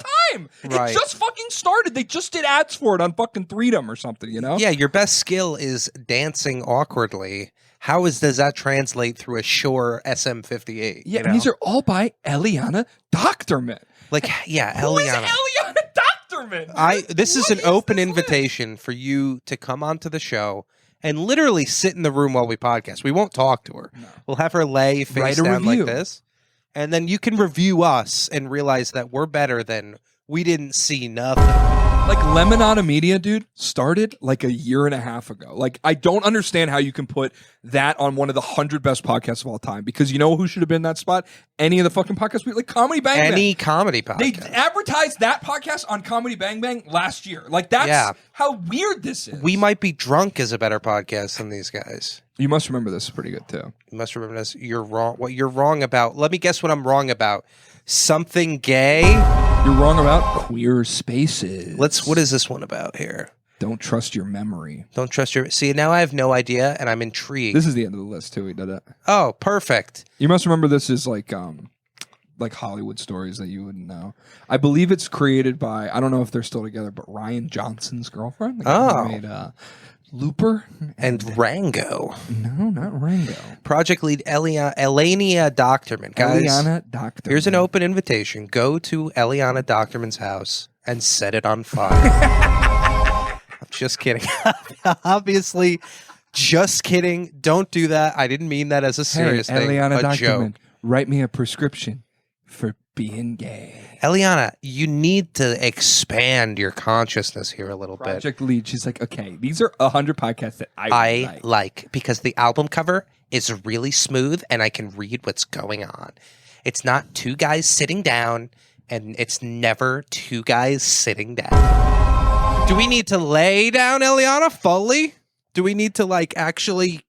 time. Right. It just fucking started. They just did ads for it on fucking Freedom or something, you know? Yeah, your best skill is dancing awkwardly. Does that translate through a Shure SM58? Yeah, you and know? these are all by Eliana Doctorman. like, yeah, Who is Eliana. Eliana Doctorman? This is What an open this list? invitation for you to come onto the show and literally sit in the room while we podcast. We won't talk to her. No. We'll have her lay face Write a down review. like this, and then you can review us and realize that we're better than we didn't see nothing. Like Lemonada Media, dude, started like a year and a half ago. Like, I don't understand how you can put that on one of the 100 best podcasts of all time. Because you know who should have been in that spot? Any of the fucking podcasts, like Comedy Bang Bang. Any comedy They podcast. advertised that podcast on Comedy Bang Bang last year. Like, that's how weird this is. We Might Be Drunk is a better podcast than these guys. You must remember this is pretty good too. You must remember this. You're wrong. What you're wrong about. Let me guess what I'm wrong about. Something gay. You're wrong about queer spaces. What is this one about here? Don't trust your memory. Don't trust your. See, now I have no idea, and I'm intrigued. This is the end of the list too. We did it. Oh, perfect. You must remember this is like Hollywood stories that you wouldn't know. I believe it's created by, I don't know if they're still together, but Ryan Johnson's girlfriend. The guy who made Looper And Rango. No, not Rango. Project lead Elania Doctorman. Guys, Eliana Doctorman. here's an open invitation. Go to Eliana Doctorman's house and set it on fire. I'm just kidding. Obviously, just kidding. Don't do that. I didn't mean that as a serious thing. Eliana A joke. Doctorman, write me a prescription for being gay. Eliana, you need to expand your consciousness here a little bit. Project lead. She's like, okay, these are 100 podcasts that I like because the album cover is really smooth and I can read what's going on. It's not two guys sitting down, and it's never two guys sitting down. Do we need to lay down Eliana fully? Do we need to like actually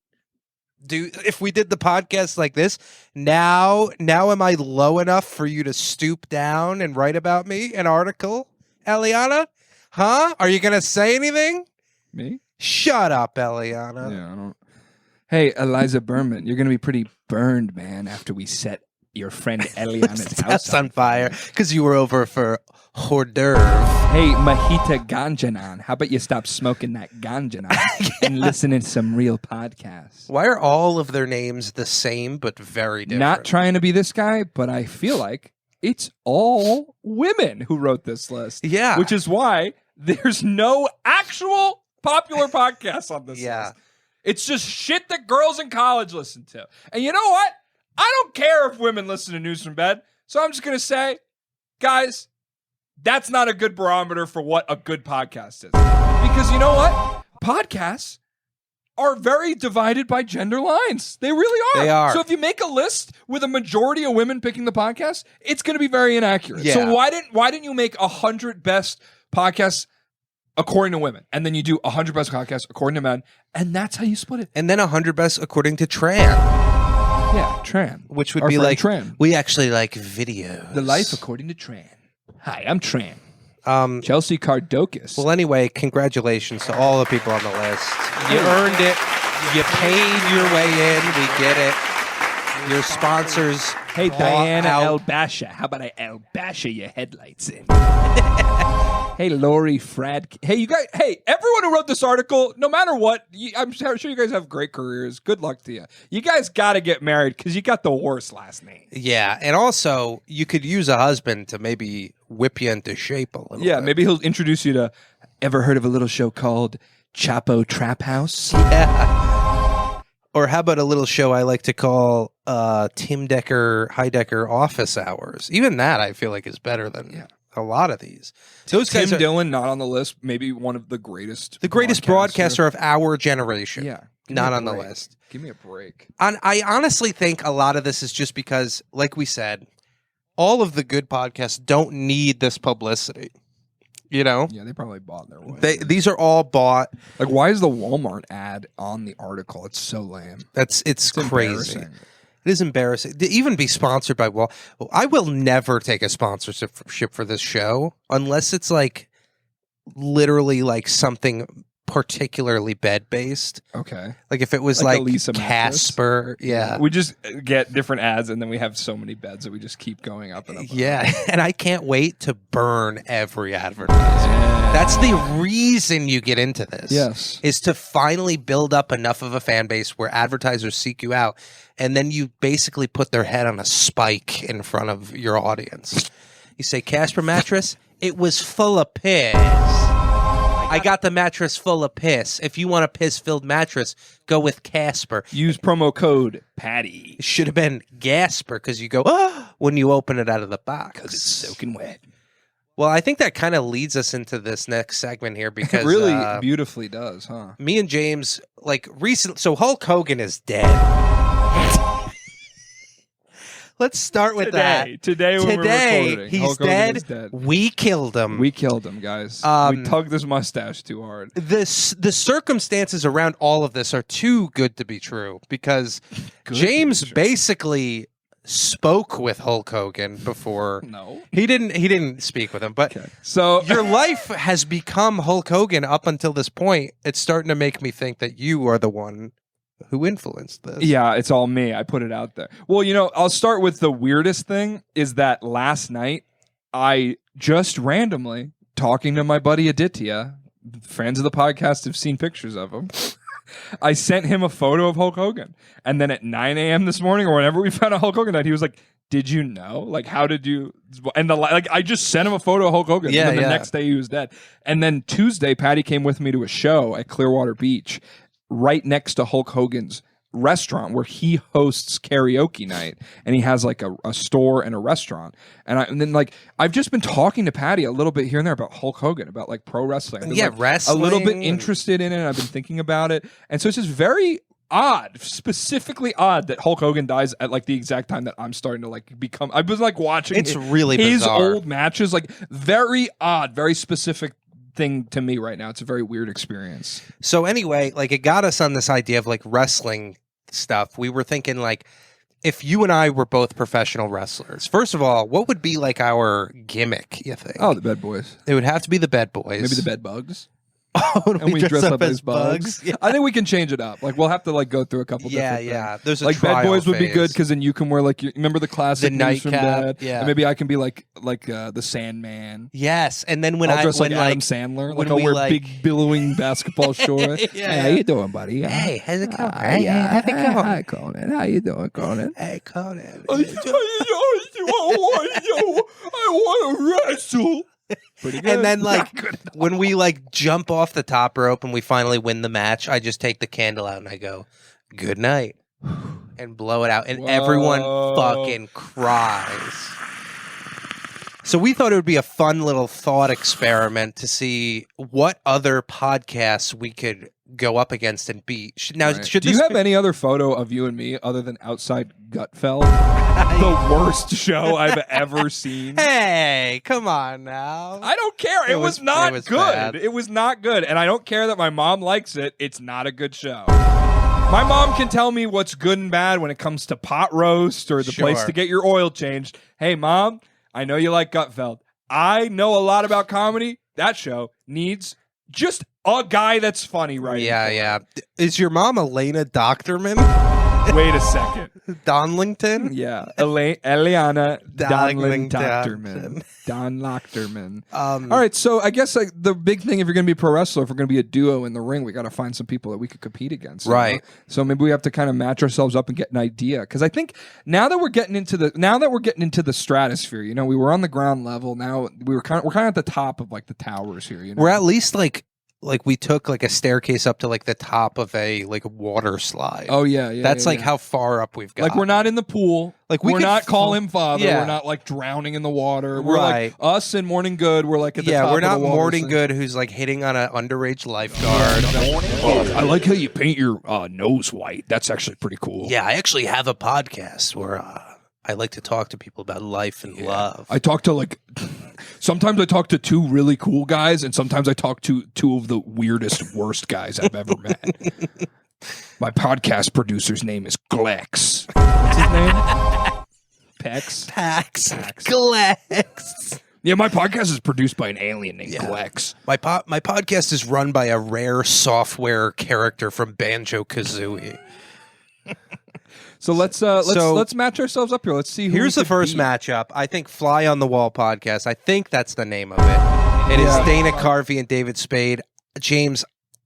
if we did the podcast like this, now am I low enough for you to stoop down and write about me an article, Eliana? Huh? Are you gonna say anything? Me? Shut up, Eliana. Yeah, I don't. Hey, Eliza Berman, you're gonna be pretty burned, man, after we set your friend Eliana's house on fire because you were over for hors d'oeuvre. Hey, Mahita Ganjanan, how about you stop smoking that Ganjanan and listen to some real podcasts? Why are all of their names the same but very different? Not trying to be this guy, but I feel like it's all women who wrote this list. Yeah. Which is why there's no actual popular podcasts on this list. It's just shit that girls in college listen to. And you know what? I don't care if women listen to News from Bed. So I'm just going to say, guys, that's not a good barometer for what a good podcast is. Because you know what? Podcasts are very divided by gender lines. They really are. They are. So if you make a list with a majority of women picking the podcast, it's going to be very inaccurate. Yeah. So why didn't you make 100 best podcasts according to women, and then you do 100 best podcasts according to men, and that's how you split it? And then 100 best according to Tran. Yeah, Tran. Which would Our be friend like, Tran. we actually like videos. The life according to Tran. Hi, I'm Tran. Chelsea Chelsea Cardokis. Well, anyway, congratulations to all the people on the list. You earned it. You paid your way in. We get it. Your sponsors. Hey, bought Diana out- El Basha. How about I El Basha your headlights in? Hey, Lori Frad. Hey, you guys. Hey, everyone who wrote this article, no matter what, I'm sure you guys have great careers. Good luck to you. You guys got to get married because you got the worst last name. Yeah, and also you could use a husband to maybe whip you into shape a little Yeah, bit. maybe he'll introduce you to. Ever heard of a little show called Chapo Trap House? Yeah. Or how about a little show I like to call Tim Decker, Heidecker Office Hours? Even that I feel like is better than a lot of these. Those Tim guys are Dillon, not on the list. Maybe one of the greatest. the greatest broadcaster of our generation. Yeah, give me Not a on the break. list. Give me a break. And I honestly think a lot of this is just because, like we said, all of the good podcasts don't need this publicity. You know? Yeah, they probably bought their way. These are all bought. Like, why is the Walmart ad on the article? It's so lame. It's crazy. Embarrassing. It is embarrassing to even be sponsored by Wall. I will never take a sponsorship for this show unless it's like literally like something particularly bed based. Okay. Like if it was Like a like Lisa mattress? Casper, yeah. We just get different ads, and then we have so many beds that we just keep going up and up. Yeah, and I can't wait to burn every advertisement. That's the reason you get into this. Yes. Is to finally build up enough of a fan base where advertisers seek you out, and then you basically put their head on a spike in front of your audience. You say, Casper mattress, it was full of piss. I got the mattress full of piss. If you want a piss-filled mattress, go with Casper. Use promo code Paddy. It should have been Gasper because you go, when you open it out of the box. Because it's soaking wet. Well, I think that kind of leads us into this next segment here because It really beautifully does, huh? me and James, like recently, so Hulk Hogan is dead. Let's start with that. Today when we're recording, he's Hulk Hogan dead. is dead. We killed him. We killed him, guys. We tugged his mustache too hard. The circumstances around all of this are too good to be true because James basically spoke with Hulk Hogan before. No, he didn't speak with him, but so your life has become Hulk Hogan up until this point. It's starting to make me think that you are the one who influenced this. Yeah, it's all me. I put it out there. Well, I'll start with the weirdest thing is that last night I just randomly talking to my buddy Aditya, friends of the podcast have seen pictures of him. I sent him a photo of Hulk Hogan. And then at 9 a.m. this morning or whenever we found out Hulk Hogan died, he was like, did you know? Like, how did you? And I just sent him a photo of Hulk Hogan. Yeah, and then the next day he was dead. And then Tuesday, Paddy came with me to a show at Clearwater Beach, right next to Hulk Hogan's restaurant where he hosts karaoke night, and he has like a store and a restaurant. And then I've just been talking to Paddy a little bit here and there about Hulk Hogan, about like pro wrestling. I've been, wrestling. A little bit interested in it. I've been thinking about it. And so it's just very odd, specifically odd that Hulk Hogan dies at like the exact time that I'm starting to like become. I was like watching It's really his bizarre. old matches, like very odd, very specific thing to me right now. It's a very weird experience. So anyway, like it got us on this idea of like wrestling stuff, we were thinking like, if you and I were both professional wrestlers, first of all, what would be like our gimmick, you think? Oh, the bed boys. It would have to be the bed boys. Maybe the bed bugs. Oh, And we dress up as bugs. Yeah. I think we can change it up. Like we'll have to like go through a couple. Yeah, different yeah. things. There's a like bed trial boys would be good phase. because then you can wear like remember the classic The news from nightcap, Bed? yeah. And maybe I can be like the Sandman. Yes, and then when I'll dress when like Adam Sandler. when Like I'll we, wear like- big billowing basketball shorts. Yeah. Hey, how you doing, buddy? Hey, how's it going? Hey, how's it going? Hi, Conan. How you doing, Conan? Hey, Conan. I want to wrestle. Pretty good. And then Not like good at all. when we like jump off the top rope and we finally win the match, I just take the candle out and I go, "Good night," and blow it out, and everyone Whoa. fucking cries. So we thought it would be a fun little thought experiment to see what other podcasts we could go up against and beat. Now, Right. should Do you this have be- any other photo of you and me other than outside Gutfeld? The worst show I've ever seen. Hey, come on now. I don't care. It was It not was good. bad. It was not good. And I don't care that my mom likes it. It's not a good show. My mom can tell me what's good and bad when it comes to pot roast or the place Sure. to get your oil changed. Hey, Mom, I know you like Gutfeld. I know a lot about comedy. That show needs just a guy that's funny, right? Yeah. Is your mom Elena Doctorman? Wait a second. Donlington? Yeah, Eliana Donlin Donlin Doctorman. Don Lochterman. All All right, so I guess like the big thing, if you're going to be a pro wrestler, if we're going to be a duo in the ring, we got to find some people that we could compete against, you know? Right. So maybe we have to kind of match ourselves up and get an idea. Because I think now that we're getting into the stratosphere, you know, we were on the ground level. Now we're kind of at the top of like the towers here. You know, We're at least like we took like a staircase up to like the top of a like water slide. oh yeah, That's yeah, like yeah. how far up we've got. Like we're not in the pool. Like, we we're could not call fl- him father. Yeah. We're not like drowning in the water. We're Right. like us in Morning Good. We're like at the top we're of the not water, Morning so- Good who's like hitting on an underage lifeguard. Oh, I like how you paint your nose white. That's actually pretty cool. Yeah, I actually have a podcast where I like to talk to people about life and love. I talk to like sometimes I talk to two really cool guys, and sometimes I talk to two of the weirdest, worst guys I've ever met. My podcast producer's name is Glex. What's his name? Pex. Pax. Glex. Yeah, my podcast is produced by an alien named Glex. My podcast is run by a rare software character from Banjo-Kazooie. So let's match ourselves up here. Let's see. Who Here's we the could first beat. matchup. I think Fly on the Wall podcast. I think that's the name of it. It is Yeah. Dana Carvey and David Spade. James,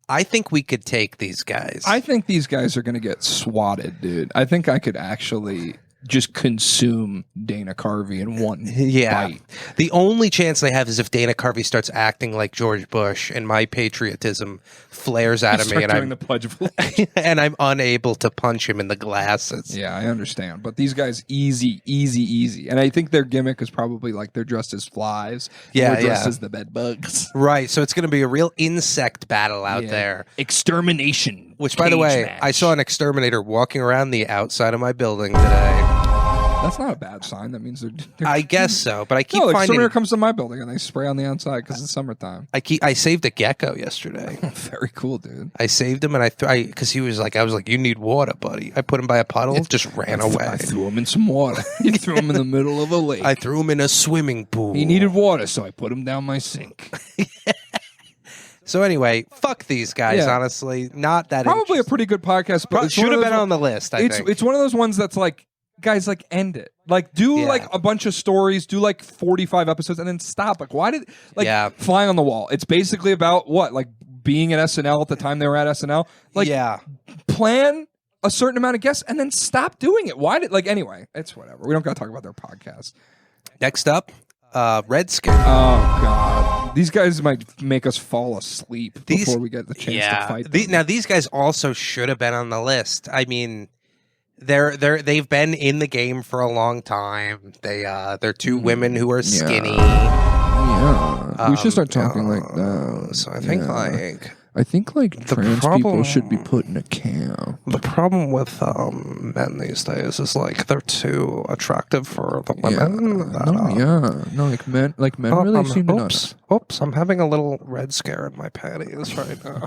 I think we could take these guys. I think these guys are going to get swatted, dude. I think I could actually just consume Dana Carvey in one bite. The only chance they have is if Dana Carvey starts acting like George Bush and my patriotism flares out of me Start and doing the Pledge of Allegiance. and I'm unable to punch him in the glasses. Yeah, I understand. But these guys, easy. And I think their gimmick is probably like they're dressed as flies. And Yeah, we're dressed yeah. as the bed bugs. Right, so it's going to be a real insect battle out Yeah. there. Extermination. Which, by the cage way, match. I saw an exterminator walking around the outside of my building today. That's not a bad sign. That means they're I guess so, but I keep no, like finding exterminator comes to my building and they spray on the outside because it's summertime. I saved a gecko yesterday. Very cool, dude. I saved him and because he was like, I was like, you need water, buddy. I put him by a puddle, just ran I away. threw him in some water. You threw him in the middle of a lake. I threw him in a swimming pool. He needed water, so I put him down my sink. So anyway, fuck these guys. Yeah. honestly, not that. Probably a interesting. pretty good podcast, but it's Should one have of been those on the list. I think it's one of those ones that's like, guys, like end it. Like do Yeah. like a bunch of stories, do like 45 episodes, and then stop. Like why did Yeah. Flying on the Wall? It's basically about what, like being at SNL at the time they were at SNL. Like yeah. plan a certain amount of guests and then stop doing it. Why did anyway? It's whatever. We don't got to talk about their podcast. Next up, Redskin. Oh God, these guys might make us fall asleep before we get the chance to fight. Them. Now these guys also should have been on the list. I mean, they've been in the game for a long time. They're two women who are skinny. Yeah, we should start talking like that. So I think I think like The trans problem- people should be put in a camp. The problem with men these days is like they're too attractive for the women. No, like men really seem to not. Oops, I'm having a little red scare in my panties right now.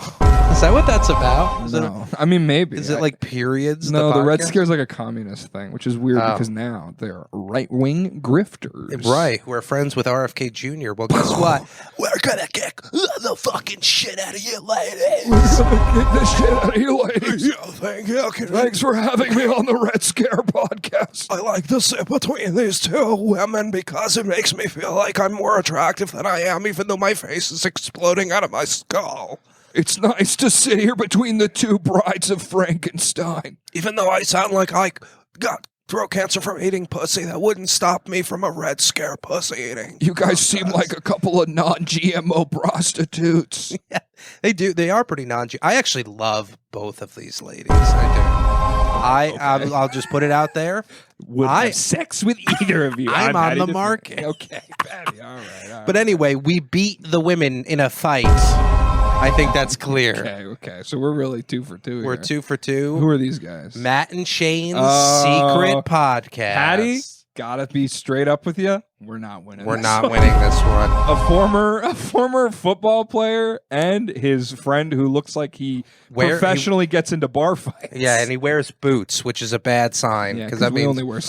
Is that what that's about? No, I mean maybe. Is it like periods? No, the Red podcast? Scare is like a communist thing, which is weird Oh. because now they're right-wing grifters. Right, we're friends with RFK Jr. Well, guess what? We're gonna kick the fucking shit out of you ladies. Get this shit out of you, ladies. Yeah, thank you. Thanks for having me on the Red Scare podcast. I like to sit between these two women because it makes me feel like I'm more attractive than I am, even though my face is exploding out of my skull. It's nice to sit here between the two brides of Frankenstein. Even though I sound like I got throat cancer from eating pussy, that wouldn't stop me from a Red Scare pussy eating. You guys seem like a couple of non-GMO prostitutes. Yeah, they do. They are pretty I actually love both of these ladies. I do. I'll just put it out there. Would I- have sex with either of you. I'm on Patty the DeFranco. market. Okay, Patty. All right. But anyway, we beat the women in a fight. I think that's clear. Okay. So we're really 2 for 2 We're here. 2 for 2. Who are these guys? Matt and Shane's Oh. secret podcast. Patty, gotta be straight up with you. We're not winning. We're this not one. winning this one. A former football player and his friend who looks like he professionally gets into bar fights. Yeah, and he wears boots, which is a bad sign Yeah, because because that we means only wear.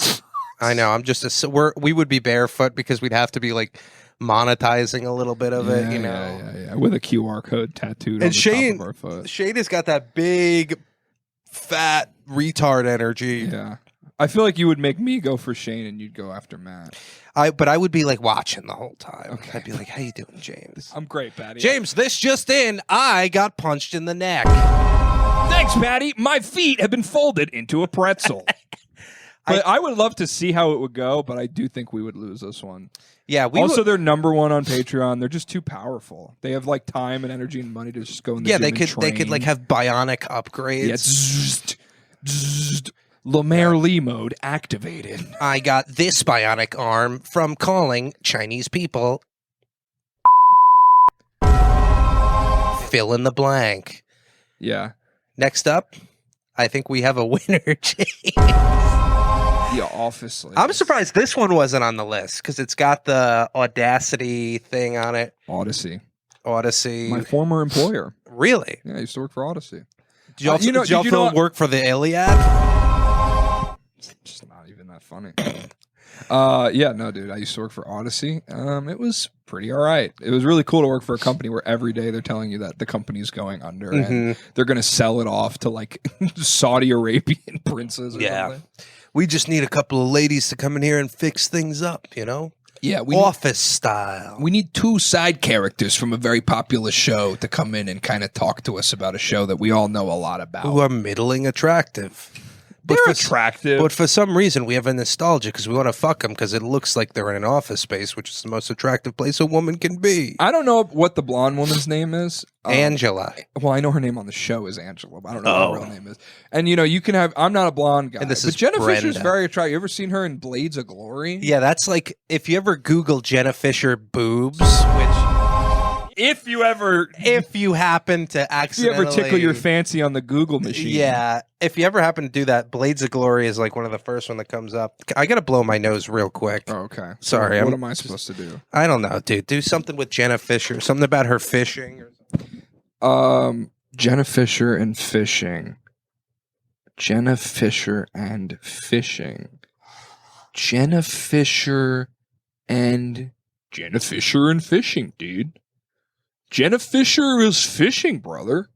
I know. I'm just we would be barefoot because we'd have to be like monetizing a little bit of it, you know. Yeah, with a QR code tattooed on And the Shane, top of our foot. Shane has got that big, fat retard energy. Yeah, I feel like you would make me go for Shane and you'd go after Matt. But I would be like watching the whole time. Okay. I'd be like, "How you doing, James?" I'm great, Patty. James, this just in: I got punched in the neck. Thanks, Patty. My feet have been folded into a pretzel. But I would love to see how it would go, but I do think we would lose this one. Yeah, They're number one on Patreon. They're just too powerful. They have like time and energy and money to just go in the gym they and could train. like have bionic upgrades. Yeah, zzzt. Lemaire Lee mode activated. I got this bionic arm from calling Chinese people. Fill in the blank. Yeah. Next up, I think we have a winner, James. The Office. Ladies. I'm surprised this one wasn't on the list because it's got the Audacity thing on it. Odyssey. Odyssey. My former employer. Really? Yeah, I used to work for Odyssey. Did y'all, did you know what- work for the Iliad? It's just not even that funny. Yeah, no, dude. I used to work for Odyssey. It was pretty all right. It was really cool to work for a company where every day they're telling you that the company's going under and they're going to sell it off to like Saudi Arabian princes or something. We just need a couple of ladies to come in here and fix things up, you know? Yeah, Office style. we need 2 side characters from a very popular show to come in and kind of talk to us about a show that we all know a lot about. Who are middling attractive. They're for, attractive. But for some reason, we have a nostalgia because we want to fuck them because it looks like they're in an office space, which is the most attractive place a woman can be. I don't know what the blonde woman's name is. Angela. Well, I know her name on the show is Angela, but I don't know what her real name is. And you know, you can have. I'm not a blonde guy, And this but is Jenna Fisher's Brenda. very attractive. You ever seen her in Blades of Glory? Yeah, that's like if you ever Google Jenna Fisher boobs, which If you ever happen to if you accidentally ever tickle your fancy on the Google machine, Yeah, if you ever happen to do that, Blades of Glory is like one of the first one that comes up. I gotta blow my nose real quick. Oh, okay. Sorry, What I'm am I supposed to do? I don't know, dude. Do something with Jenna Fisher. Something about her fishing. Jenna Fisher and fishing. Jenna Fisher and fishing. Jenna Fisher and fishing, dude. Jenna Fisher was fishing, brother.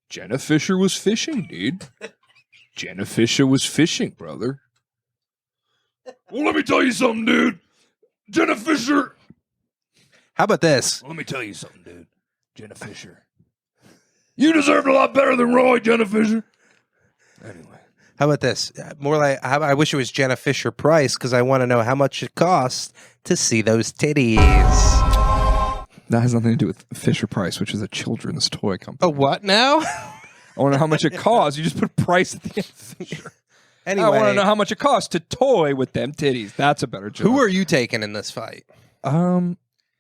Jenna Fisher was fishing, dude. Jenna Fisher was fishing, brother. Well, let me tell you something, dude. Jenna Fisher. How about this? Let me tell you something, dude. Jenna Fisher. You deserved a lot better than Roy, Jenna Fisher. Anyway. How about this? More like I wish it was Jenna Fisher Price because I want to know how much it costs to see those titties. That has nothing to do with Fisher Price, which is a children's toy company. Oh, what now? I want to know how much it costs. You just put price at the end of Fisher. Anyway, I want to know how much it costs to toy with them titties. That's a better joke. who are you taking in this fight?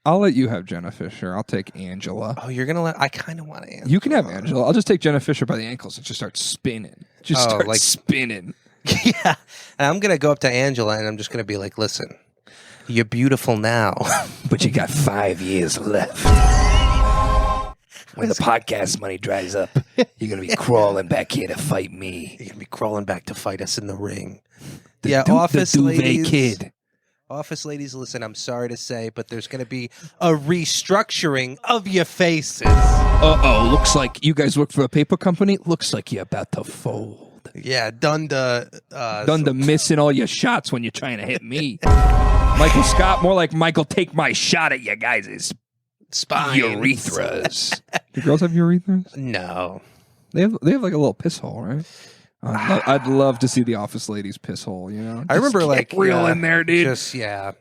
I'll let you have Jenna Fisher. I'll take Angela. Oh, you're gonna let? I kind of want Angela. You can have Angela. I'll just take Jenna Fisher by the ankles and just start spinning. Just start spinning. Yeah, and I'm gonna go up to Angela and I'm just gonna be like, "Listen, you're beautiful now, But you got 5 years left. When the podcast money dries up, you're going to be crawling back here to fight me. you're gonna be crawling back to fight us in the ring." The office duvet ladies. kid. Office ladies, listen, I'm sorry to say, but there's going to be a restructuring of your faces. Uh-oh, looks like you guys work for a paper company. Looks like you're about to fold. Yeah, done to missing all your shots when you're trying to hit me. Michael Scott, more like Michael, take my shot at you guys' spines. urethras. Do girls have urethras? No. They have like a little piss hole, right? I'd love to see the office ladies piss hole. You know, I remember like real in there, dude. Just Oh,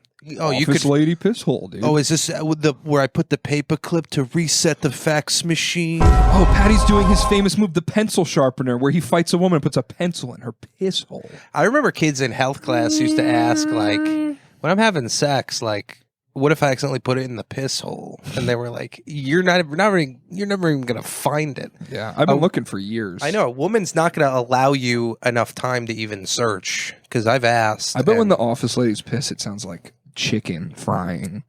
you office could. lady piss hole, dude. Oh, is this where I put the paper clip to reset the fax machine? Oh, Paddy's doing his famous move, the pencil sharpener, where he fights a woman and puts a pencil in her piss hole. I remember kids in health class used to ask, like, when I'm having sex, like, what if I accidentally put it in the piss hole? And they were like, you're never even gonna find it. Yeah, I've been looking for years. I know a woman's not gonna allow you enough time to even search because I've asked. I bet when the office ladies piss, it sounds like chicken frying.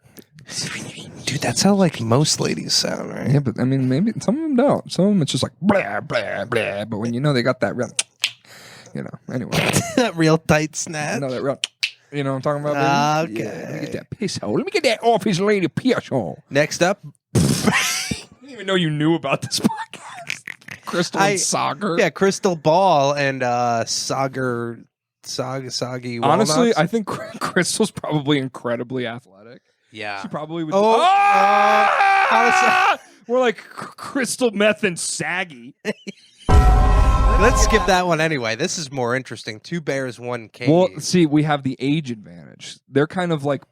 Dude, that's how like most ladies sound, right? Yeah, but I mean, maybe some of them don't. Some of them it's just like blah blah blah. But when you know they got that real, anyway, That real tight snatch. I know that real. You know what I'm talking about? Baby? Okay. Yeah, let me get that piss hole. Let me get that office lady piss hole. Next up, I didn't even know you knew about this podcast. Crystal and Sagar. Yeah, Crystal Ball and Soggy Walnuts. Honestly, I think Crystal's probably incredibly athletic. yeah. She probably would. Oh, We're like Crystal Meth and Saggy. Let's skip that one anyway. This is more interesting. 2 bears, 1 cave. Well, see, we have the age advantage. They're kind of like,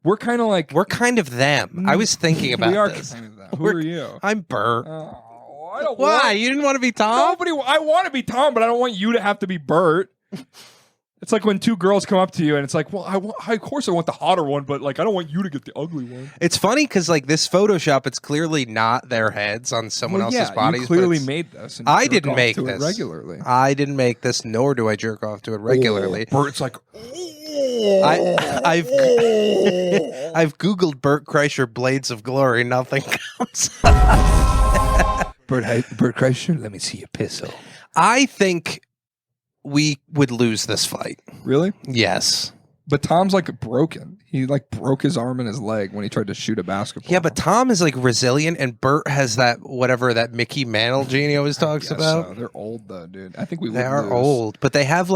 we're kind of like, we're kind of them. I was thinking about we are this. kind of that. Who are you? I'm Bert. Oh, I don't Why? want. You didn't want to be Tom? Nobody. I want to be Tom, but I don't want you to have to be Bert. It's like when 2 girls come up to you and it's like, well, of course I want the hotter one, but like I don't want you to get the ugly one. It's funny because like this Photoshop, it's clearly not their heads on someone else's bodies. You clearly but it's- made this. And you I jerk didn't off make to it this regularly. I didn't make this, nor do I jerk off to it regularly. Bert's like, I've Googled Bert Kreischer Blades of Glory. Nothing comes up. Bert Kreischer, let me see your piss hole. I think we would lose this fight. really? Yes. But Tom's like broken. He like broke his arm and his leg when he tried to shoot a basketball. Yeah, but Tom is like resilient, and Bert has that that Mickey Mantle gene he always talks Yes, about. they're old though, dude. I think we They would are lose. old, but they have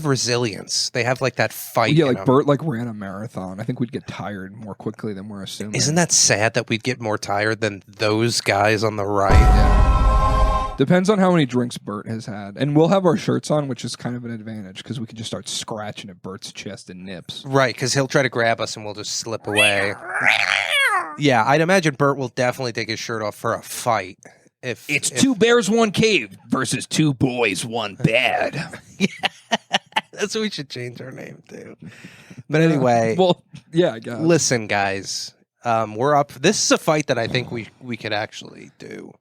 resilience. They have like that fight. Yeah, in like them. Bert like ran a marathon. I think we'd get tired more quickly than we're assuming. Isn't that sad that we'd get more tired than those guys on the right? Yeah. Depends on how many drinks Bert has had. And we'll have our shirts on, which is kind of an advantage because we can just start scratching at Bert's chest and nips. Right, because he'll try to grab us and we'll just slip away. Yeah, I'd imagine Bert will definitely take his shirt off for a fight. If 2 bears, 1 cave versus 2 boys, 1 bad. that's what we should change our name to. But anyway, Well, yeah, I guess. listen, guys, we're up. This is a fight that I think we could actually do.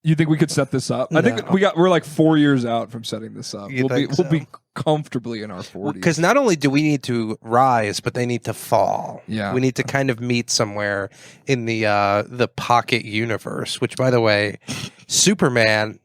You think we could set this up? I think No. we're like 4 years out from setting this up. You think We'll be so? comfortably in our 40s. Because not only do we need to rise, but they need to fall. Yeah. We need to kind of meet somewhere in the pocket universe. Which, by the way, Superman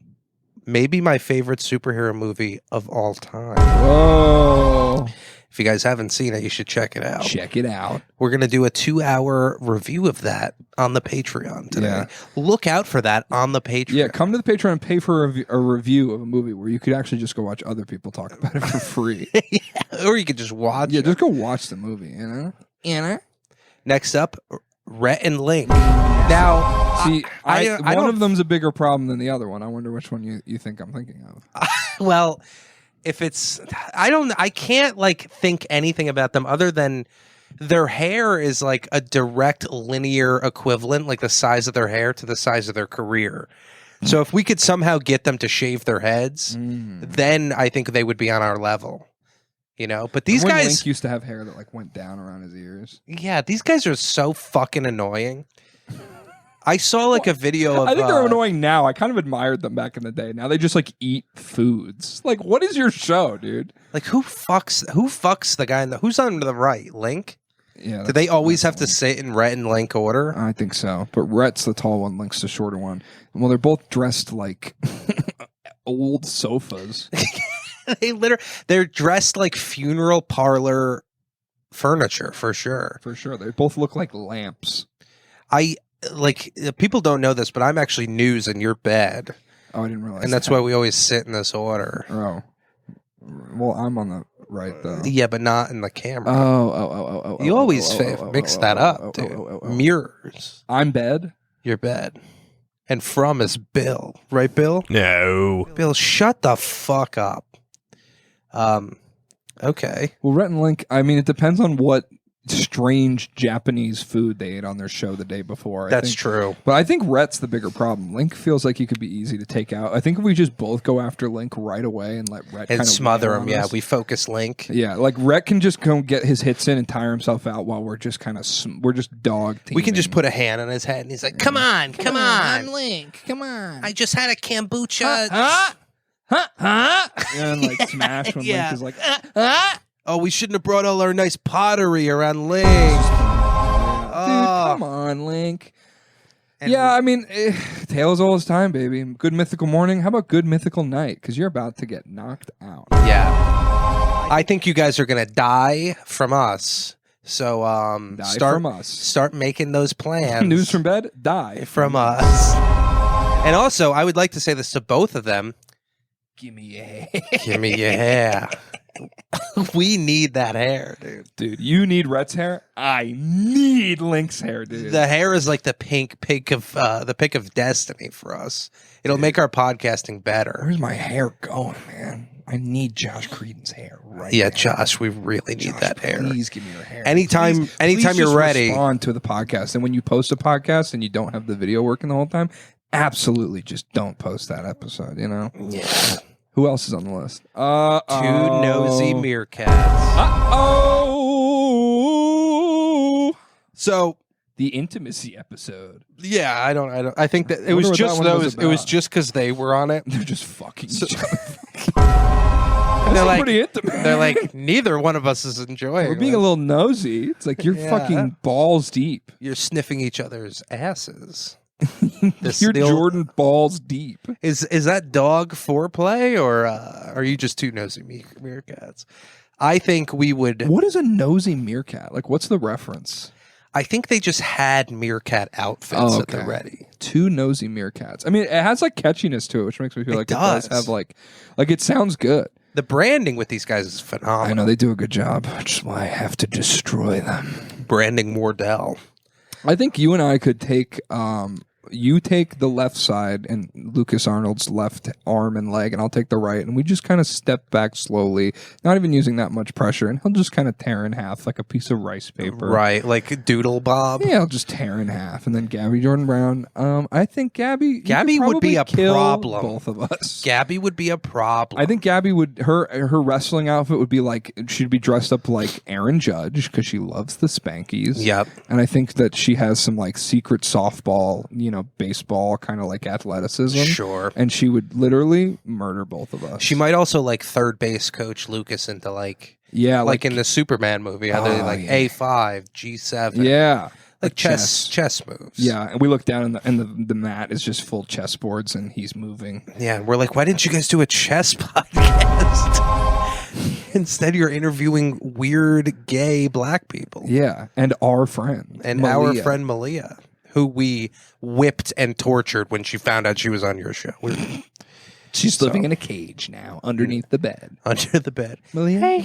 may be my favorite superhero movie of all time. Whoa. If you guys haven't seen it, you should check it out. Check it out. We're going to do a 2-hour review of that on the Patreon today. Yeah. Look out for that on the Patreon. Yeah, come to the Patreon and pay for a review of a movie where you could actually just go watch other people talk about it for free. Or you could just watch Yeah, it. just go watch the movie, you know? Next up, Rhett and Link. Now, See, I one don't- of them's a bigger problem than the other one. I wonder which one you think I'm thinking of. well, if it's, I can't like think anything about them other than their hair is like a direct linear equivalent, like the size of their hair to the size of their career. So if we could somehow get them to shave their heads, then I think they would be on our level. You know, but these When guys, Link used to have hair that like went down around his ears. yeah, these guys are so fucking annoying. I saw like a video of. I think they're annoying now. I kind of admired them back in the day. Now they just like eat foods. Like, what is your show, dude? Like who fucks the guy who's on the right? Link? Yeah. Do they always have to sit in Rhett and Link order? I think so. But Rhett's the tall one, Link's the shorter one. Well, they're both dressed like old sofas. They're dressed like funeral parlor furniture for sure. For sure. They both look like lamps. People don't know this, but I'm actually news in your bed. Oh, I didn't realize. And that's why we always sit in this order. Oh. Well, I'm on the right though. Yeah, but not in the camera. Oh. You always mix that up, dude. Mirrors. I'm bed. Your bed. And from is Bill. Right, Bill? No. Bill, shut the fuck up. Okay. Well, Rhett and Link, I mean, it depends on what strange Japanese food they ate on their show the day before. That's true. But I think Rhett's the bigger problem. Link feels like he could be easy to take out. I think if we just both go after Link right away and let Rhett And smother him, yeah. us. We focus Link. Yeah, like Rhett can just go get his hits in and tire himself out while we're just kind of we're just dog teaming. We can just put a hand on his head and he's like, come on. I'm Link. Come on. I just had a kombucha. and like smash when Yeah. Link is like, Oh, we shouldn't have brought all our nice pottery around Link. dude, come on, Link. And Yeah, I mean, Tales all his time, baby. Good mythical morning. How about good mythical night? Because you're about to get knocked out. Yeah. I think you guys are going to die from us. So Die from us. Start making those plans. News from bed? Die from us. And also, I would like to say this to both of them. Give me your hair. Give me your hair. We need that hair, dude. Dude, you need Rhett's hair. I need Link's hair, dude. The hair is like the pick of destiny for us. It'll make our podcasting better. Where's my hair going, man? I need Josh Creedon's hair right Yeah, now. Josh, we really need that hair. Please give me your hair. Anytime Please you're just ready. respond to the podcast. And when you post a podcast and you don't have the video working the whole time, absolutely just don't post that episode, you know? Yeah. Who else is on the list? Two nosy meerkats. Uh-oh. So The intimacy episode. yeah, I don't. I think that it Wonder was what just that one was those. It was about. just because they were on it. They're just fucking each other. And they're That's like, pretty intimate. they're like, neither one of us is enjoying. We're being a this. little nosy. It's like you're Yeah. fucking balls deep. You're sniffing each other's asses. You're Jordan balls deep. Is that dog foreplay or are you just two nosy meerkats? I think we would. What is a nosy meerkat? Like, what's the reference? I think they just had meerkat outfits at the ready. Two nosy meerkats. I mean, it has like catchiness to it, which makes me feel It like it does does. have like it sounds good. The branding with these guys is phenomenal. I know they do a good job, which is why I have to destroy them. Branding Wardell. I think you and I could take you take the left side and Lucas Arnold's left arm and leg, and I'll take the right, and we just kind of step back slowly, not even using that much pressure, and he'll just kind of tear in half like a piece of rice paper. Right, like Doodle Bob. Yeah, I'll just tear in half, and then Gabby Jordan Brown. I think Gabby would be a kill problem. Both of us. Gabby would be a problem. I think Gabby would her wrestling outfit would be like she'd be dressed up like Aaron Judge because she loves the Spankies. Yep. And I think that she has some like secret softball, baseball kind of like athleticism. Sure. And she would literally murder both of us. She might also like third base coach Lucas into like like in the Superman movie, how they're like yeah. A5, G7. Yeah. Like chess moves. Yeah, and we look down and the mat is just full chessboards and he's moving. Yeah, and we're like, why didn't you guys do a chess podcast? Instead, you're interviewing weird gay black people. Yeah, and our friend. And Malia. our friend Malia, who we whipped and tortured when she found out she was on your show. She's living in a cage now underneath the bed. Under the bed. Malia? Hey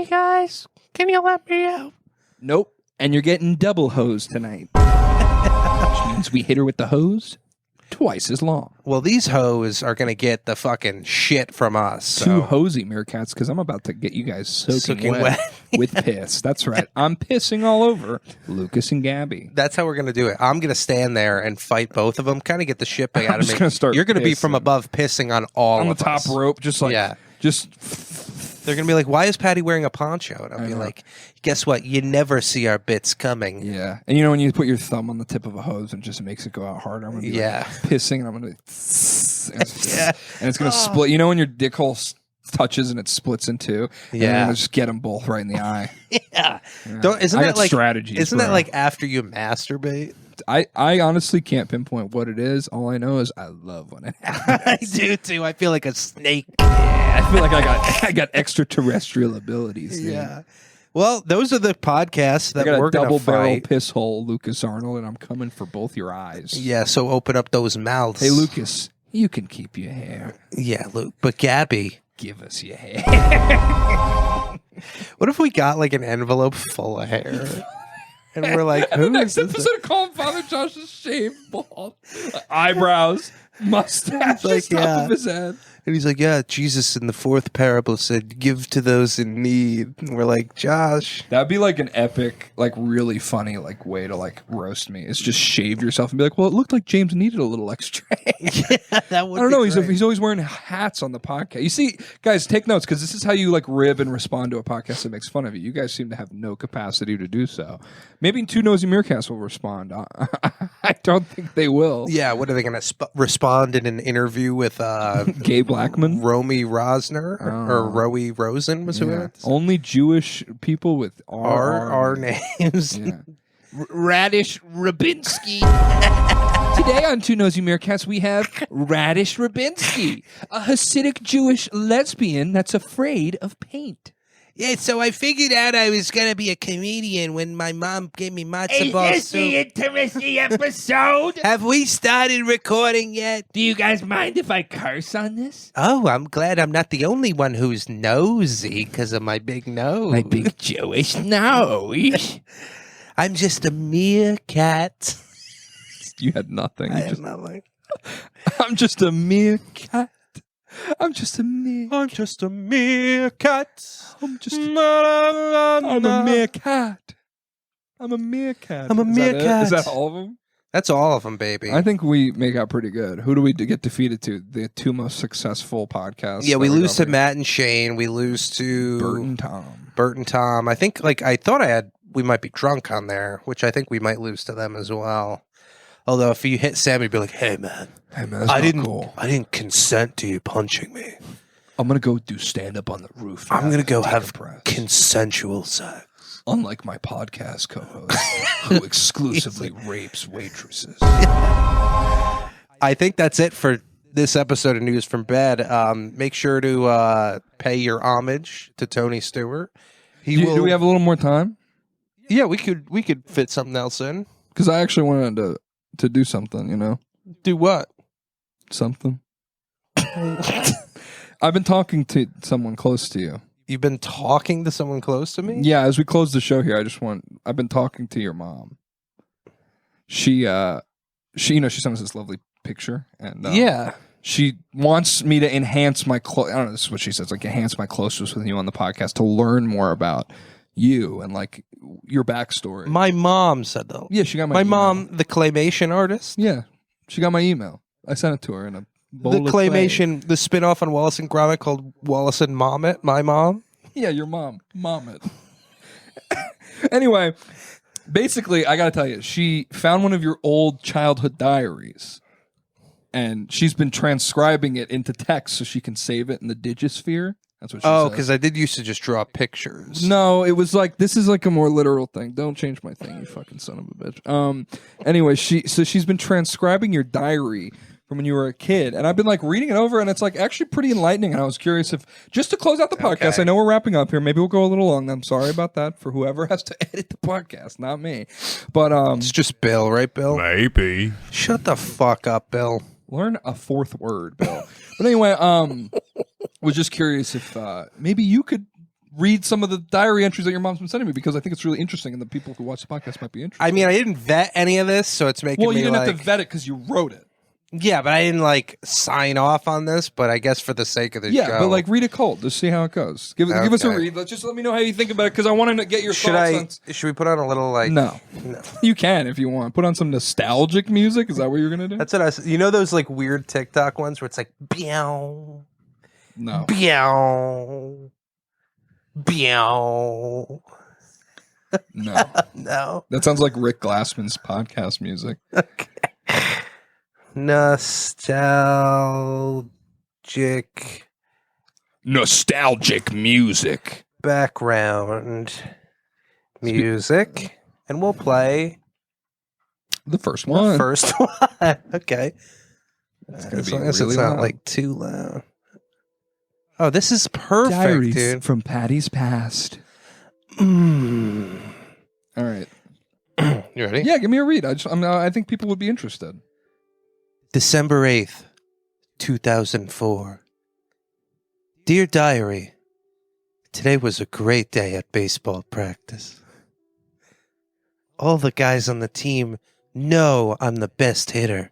guys, can you let me out? Nope. And you're getting double hose tonight. Which means we hit her with the hose twice as long. Well, these hoes are gonna get the fucking shit from us. So. Two hosey meerkats, because I'm about to get you guys soaking wet with piss. That's right. I'm pissing all over Lucas and Gabby. That's how we're gonna do it. I'm gonna stand there and fight both of them. Kind of get the shit out of just me. gonna start You're gonna be from pissing. above, pissing on all On the of top us. rope, just like Yeah. They're going to be like, why is Paddy wearing a poncho? And I'll be like, guess what? You never see our bits coming. Yeah. And you know when you put your thumb on the tip of a hose and it just makes it go out harder? I'm going to be like, pissing and I'm going to and it's going to split. You know when your dick hole touches and it splits in two? And I'm going to just get them both right in the eye. Isn't that like strategies? Isn't that like after you masturbate? I honestly can't pinpoint what it is. All I know is I love when it happens. I do too. I feel like a snake. I feel like I got extraterrestrial abilities. Dude. Yeah. Well, those are the podcasts that I got we're a going to double barrel fight. piss hole, Lucas Arnold, and I'm coming for both your eyes. Yeah, so open up those mouths. Hey, Lucas, you can keep your hair. Yeah, Luke. But Gabby, Give us your hair. what if we got like an envelope full of hair? And we're like, And the who next is this? episode of Calling Father Josh's shaved bald, eyebrows, mustache, Like, top yeah. of his head. And he's like, yeah, Jesus in the fourth parable said, give to those in need. And we're like, Josh. That'd be like an epic, like really funny, like way to like roast me. It's just shave yourself and be like, well, it looked like James needed a little extra. That would I don't be know. great. He's always wearing hats on the podcast. You see, guys, take notes because this is how you like rib and respond to a podcast that makes fun of you. You guys seem to have no capacity to do so. Maybe Two Nosy Meerkats will respond. I don't think they will. Yeah, what are they going to respond in an interview with Gay Blackman. Romy Rosner or Rowie Rosen was who Yeah. it? Only Jewish people with Our names. Yeah. Radish Rabinsky. Today on Two Nosy Meerkats, we have Radish Rabinsky, a Hasidic Jewish lesbian that's afraid of paint. Yeah, so I figured out I was going to be a comedian when my mom gave me matzo Is ball this the soup. intimacy episode? Have we started recording yet? Do you guys mind if I curse on this? Oh, I'm glad I'm not the only one who's nosy because of my big nose. My big Jewish nose. I'm just a meerkat. You had nothing. You I am just- not like. I'm just a meerkat. I'm just a meerkat. I'm just a meerkat. I'm a meerkat. I'm a meerkat. I'm a Is that it? meerkat. Is that all of them? That's all of them, baby. I think we make out pretty good. Who do we get defeated to? The two most successful podcasts. Yeah, we that lose to got Matt and Shane. We lose to Bert and Tom. Bert and Tom. I think, like, I thought we might be drunk on there, which I think we might lose to them as well. Although if you hit Sam, you'd be like, "Hey, man, Hey man, that's I not didn't, cool. I didn't consent to you punching me. I'm gonna go do stand up on the roof. I'm gonna go Take have a press. consensual sex." Unlike my podcast co-host, who exclusively rapes waitresses. I think that's it for this episode of News from Bed. Make sure to pay your homage to Tony Stewart. Do we have a little more time? Yeah, we could fit something else in. Because I actually wanted to do something. You know, Do what? something. I've been talking to someone close to you. You've been talking to someone close to me? Yeah, as we close the show here, I've been talking to your mom. She sent us this lovely picture, and Yeah. she wants me to enhance my I don't know, this is what she says, like enhance my closeness with you on the podcast to learn more about you and like your backstory. My mom said that. Yeah, she got my My email. mom, the claymation artist. Yeah, she got my email. I sent it to her in a bowl The of clay. claymation, the spin-off on Wallace and Gromit called Wallace and Mommet, my mom. Yeah, your mom it. Anyway, basically, I gotta tell you, she found one of your old childhood diaries, and she's been transcribing it into text so she can save it in the digisphere. That's what she Oh, says. because I did used to just draw pictures. No, it was like this is like a more literal thing. Don't change my thing, you fucking son of a bitch. Anyway, she's been transcribing your diary from when you were a kid, and I've been like reading it over, and it's like actually pretty enlightening. And I was curious if just to close out the podcast. Okay. I know we're wrapping up here. Maybe we'll go a little long. I'm sorry about that for whoever has to edit the podcast, not me. But It's just Bill, right, Bill? Maybe. Shut the fuck up, Bill. learn a fourth word, Bill. But anyway, was just curious if maybe you could read some of the diary entries that your mom's been sending me because I think it's really interesting, and the people who watch the podcast might be interested. I mean, I didn't vet any of this, so it's making well, me you didn't like... have to vet it because you wrote it. Yeah, but I didn't like sign off on this, but I guess for the sake of the Yeah, show. but like read it cold. Just see how it goes. Give us a Okay. read. Just let me know how you think about it because I want to get your thoughts. Should we put on a little like... No. You can if you want. Put on some nostalgic music. Is that what you're gonna do? That's what I was... You know those like weird TikTok ones where it's like... Meow. No. Beow. Beow. No. No. That sounds like Rick Glassman's podcast music. Okay. Nostalgic music. Background music. And we'll play The first the one. first one. Okay. It's gonna As be long as really it's not loud. like too loud. Oh, this is perfect, Diaries dude. from Paddy's past. Mm. All right. You ready? Yeah, give me a read. I think people would be interested. December 8th, 2004. Dear Diary, today was a great day at baseball practice. All the guys on the team know I'm the best hitter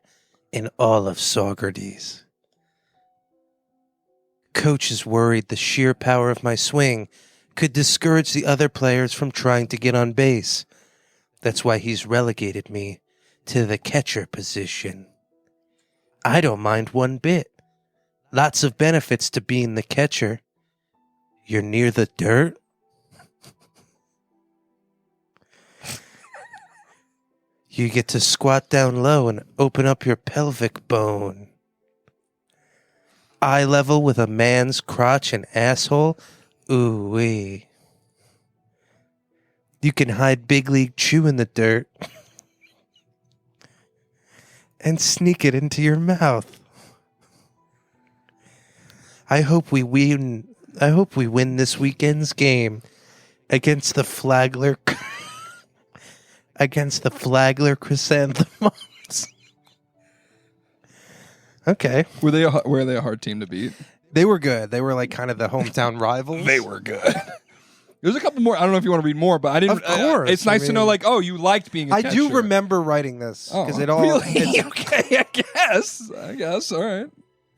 in all of Saugerties. Coach is worried the sheer power of my swing could discourage the other players from trying to get on base. That's why he's relegated me to the catcher position. I don't mind one bit. Lots of benefits to being the catcher. You're near the dirt. You get to squat down low and open up your pelvic bone. Eye level with a man's crotch and asshole. Ooh-wee. You can hide Big League Chew in the dirt and sneak it into your mouth. I hope we win this weekend's game against the Flagler Chrysanthemums. Okay. Were they a hard team to beat? They were good. They were like kind of the hometown rivals. They were good. There's a couple more. I don't know if you want to read more, but I didn't. Of course. It's nice to know, like, oh, you liked being a I catcher. do remember writing this because Oh, it all really? Okay, I guess. All right.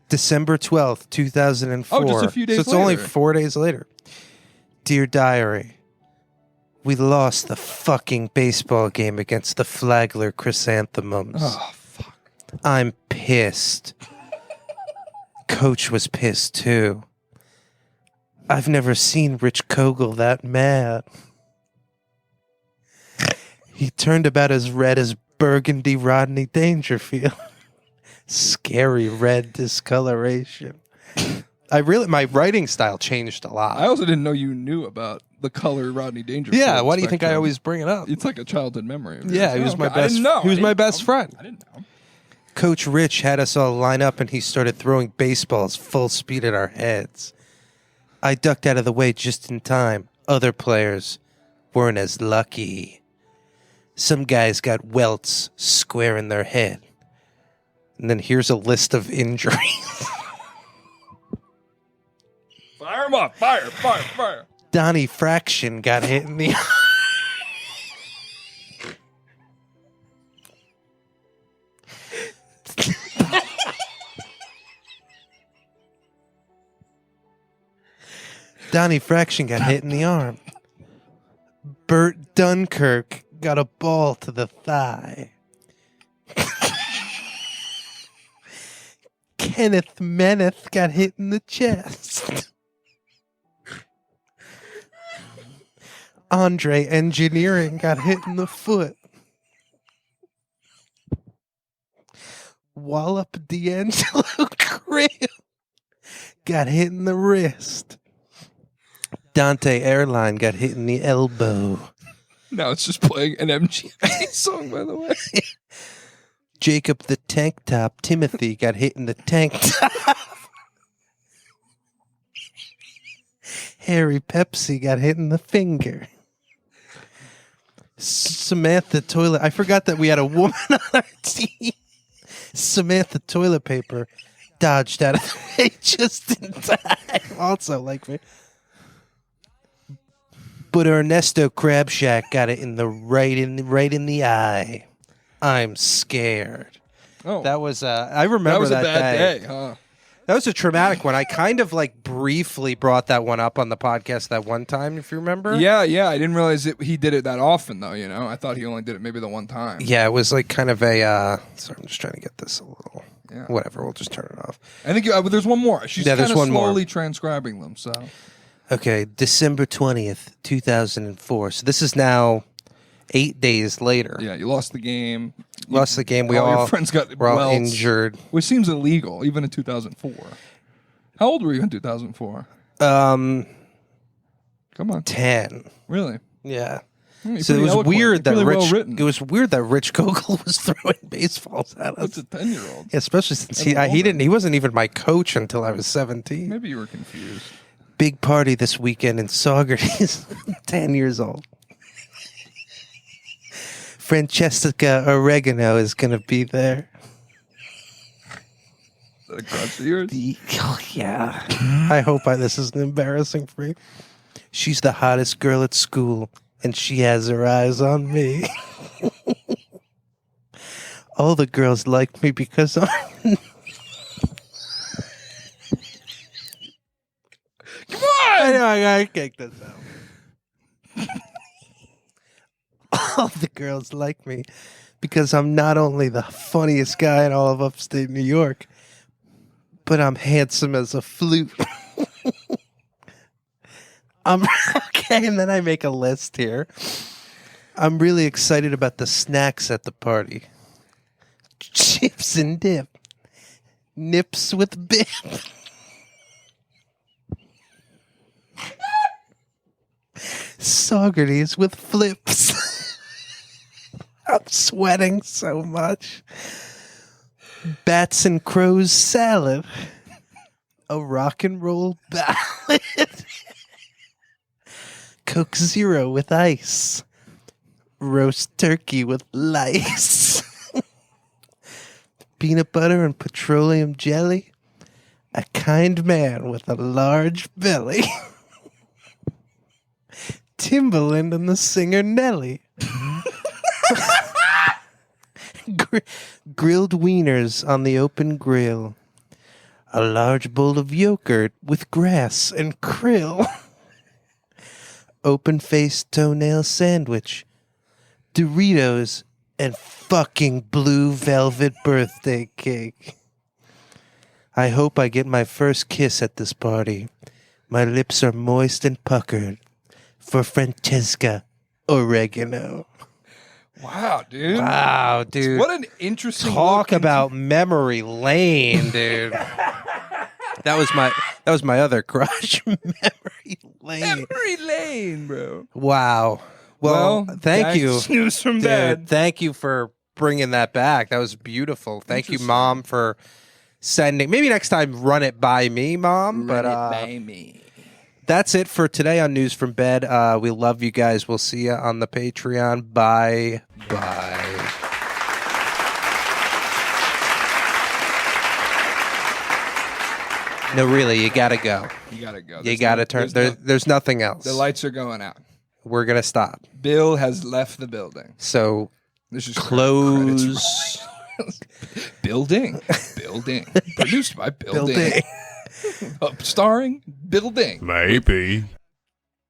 December 12th, 2004. Oh, just a few days So it's only later. 4 days later. Dear Diary, we lost the fucking baseball game against the Flagler Chrysanthemums. Oh, fuck. I'm pissed. Coach was pissed too. I've never seen Rich Kogel that mad. He turned about as red as burgundy Rodney Dangerfield. Scary red discoloration. My writing style changed a lot. I also didn't know you knew about the color Rodney Dangerfield. Yeah, why do you think I spectrum. always bring it up? It's like a childhood memory. of yours. Yeah, he was my okay. I best. didn't know. He was my best friend. I didn't know. Coach Rich had us all line up and he started throwing baseballs full speed at our heads. I ducked out of the way just in time. Other players weren't as lucky. Some guys got welts square in their head. And then here's a list of injuries. Fire him up. Fire. Donnie Fraction got hit in the Donnie Fraction got hit in the arm. Bert Dunkirk got a ball to the thigh. Kenneth Meneth got hit in the chest. Andre Engineering got hit in the foot. Wallop D'Angelo Graham got hit in the wrist. Dante Airline got hit in the elbow. Now it's just playing an MGA song, by the way. Jacob the Tank Top Timothy got hit in the tank top. Harry Pepsi got hit in the finger. Samantha Toilet. I forgot that we had a woman on our team. Samantha Toilet Paper dodged out of the way just in time. Also like me. But Ernesto Crabshack got it in the right in the eye. I'm scared. Oh, That was I remember that was that a bad day. day, huh? That was a traumatic one. I kind of like briefly brought that one up on the podcast that one time, if you remember. Yeah. I didn't realize he did it that often, though. I thought he only did it maybe the one time. Yeah, it was like kind of a. Sorry, I'm just trying to get this a little. Yeah. Whatever. We'll just turn it off. I think there's one more. She's Yeah, kind there's of one more. slowly transcribing them. So Okay, December 20th, 2004. So this is now 8 days later. yeah, you lost the game. Lost the game. All your friends got we're all welts, injured. which seems illegal even in 2004. How old were you in 2004? Um, Come on, 10. really? Yeah. You're So it pretty was eloquent. weird that You're really Rich. well-written. It was weird that Rich Gogol was throwing baseballs at us. What's a 10-year-old? Yeah, especially since And a he woman. didn't. He wasn't even my coach until I was 17. Maybe you were confused. Big party this weekend in Saugerties. 10 years old. Francesca Oregano is going to be there. Is that a crush of yours? Yeah. I hope this isn't embarrassing for you. She's the hottest girl at school, and she has her eyes on me. All the girls like me because I'm... Come on! I know, I gotta kick this out. All the girls like me because I'm not only the funniest guy in all of upstate New York, but I'm handsome as a flute. I'm okay, and then I make a list here. I'm really excited about the snacks at the party. Chips and dip. Nips with bib. Saugerties with flips. I'm sweating so much. Bats and crows salad. A rock and roll ballad. Coke Zero with ice. Roast turkey with lice. Peanut butter and petroleum jelly. A kind man with a large belly. Timbaland and the singer Nelly. Grilled wieners on the open grill. A large bowl of yogurt with grass and krill. Open-faced toenail sandwich. Doritos and fucking blue velvet birthday cake. I hope I get my first kiss at this party. My lips are moist and puckered. For Francesca Oregano. Wow, dude. Wow, dude. What an interesting Talk look about memory lane, dude. That was my other crush. Memory lane. Memory lane, bro. Wow. Well, thank you. News from Dude, bed. thank you for bringing that back. That was beautiful. Thank you, Interesting. Mom, for sending. Maybe next time run it by me, Mom. Run it by me. That's it for today on News from Bed. We love you guys. We'll see you on the Patreon. Bye. Bye. No, really, you gotta go. You gotta go. You gotta turn. There's nothing else. The lights are going out. We're gonna stop. Bill has left the building. So This is close. Building. Produced by Building. Building. Starring Building. Maybe.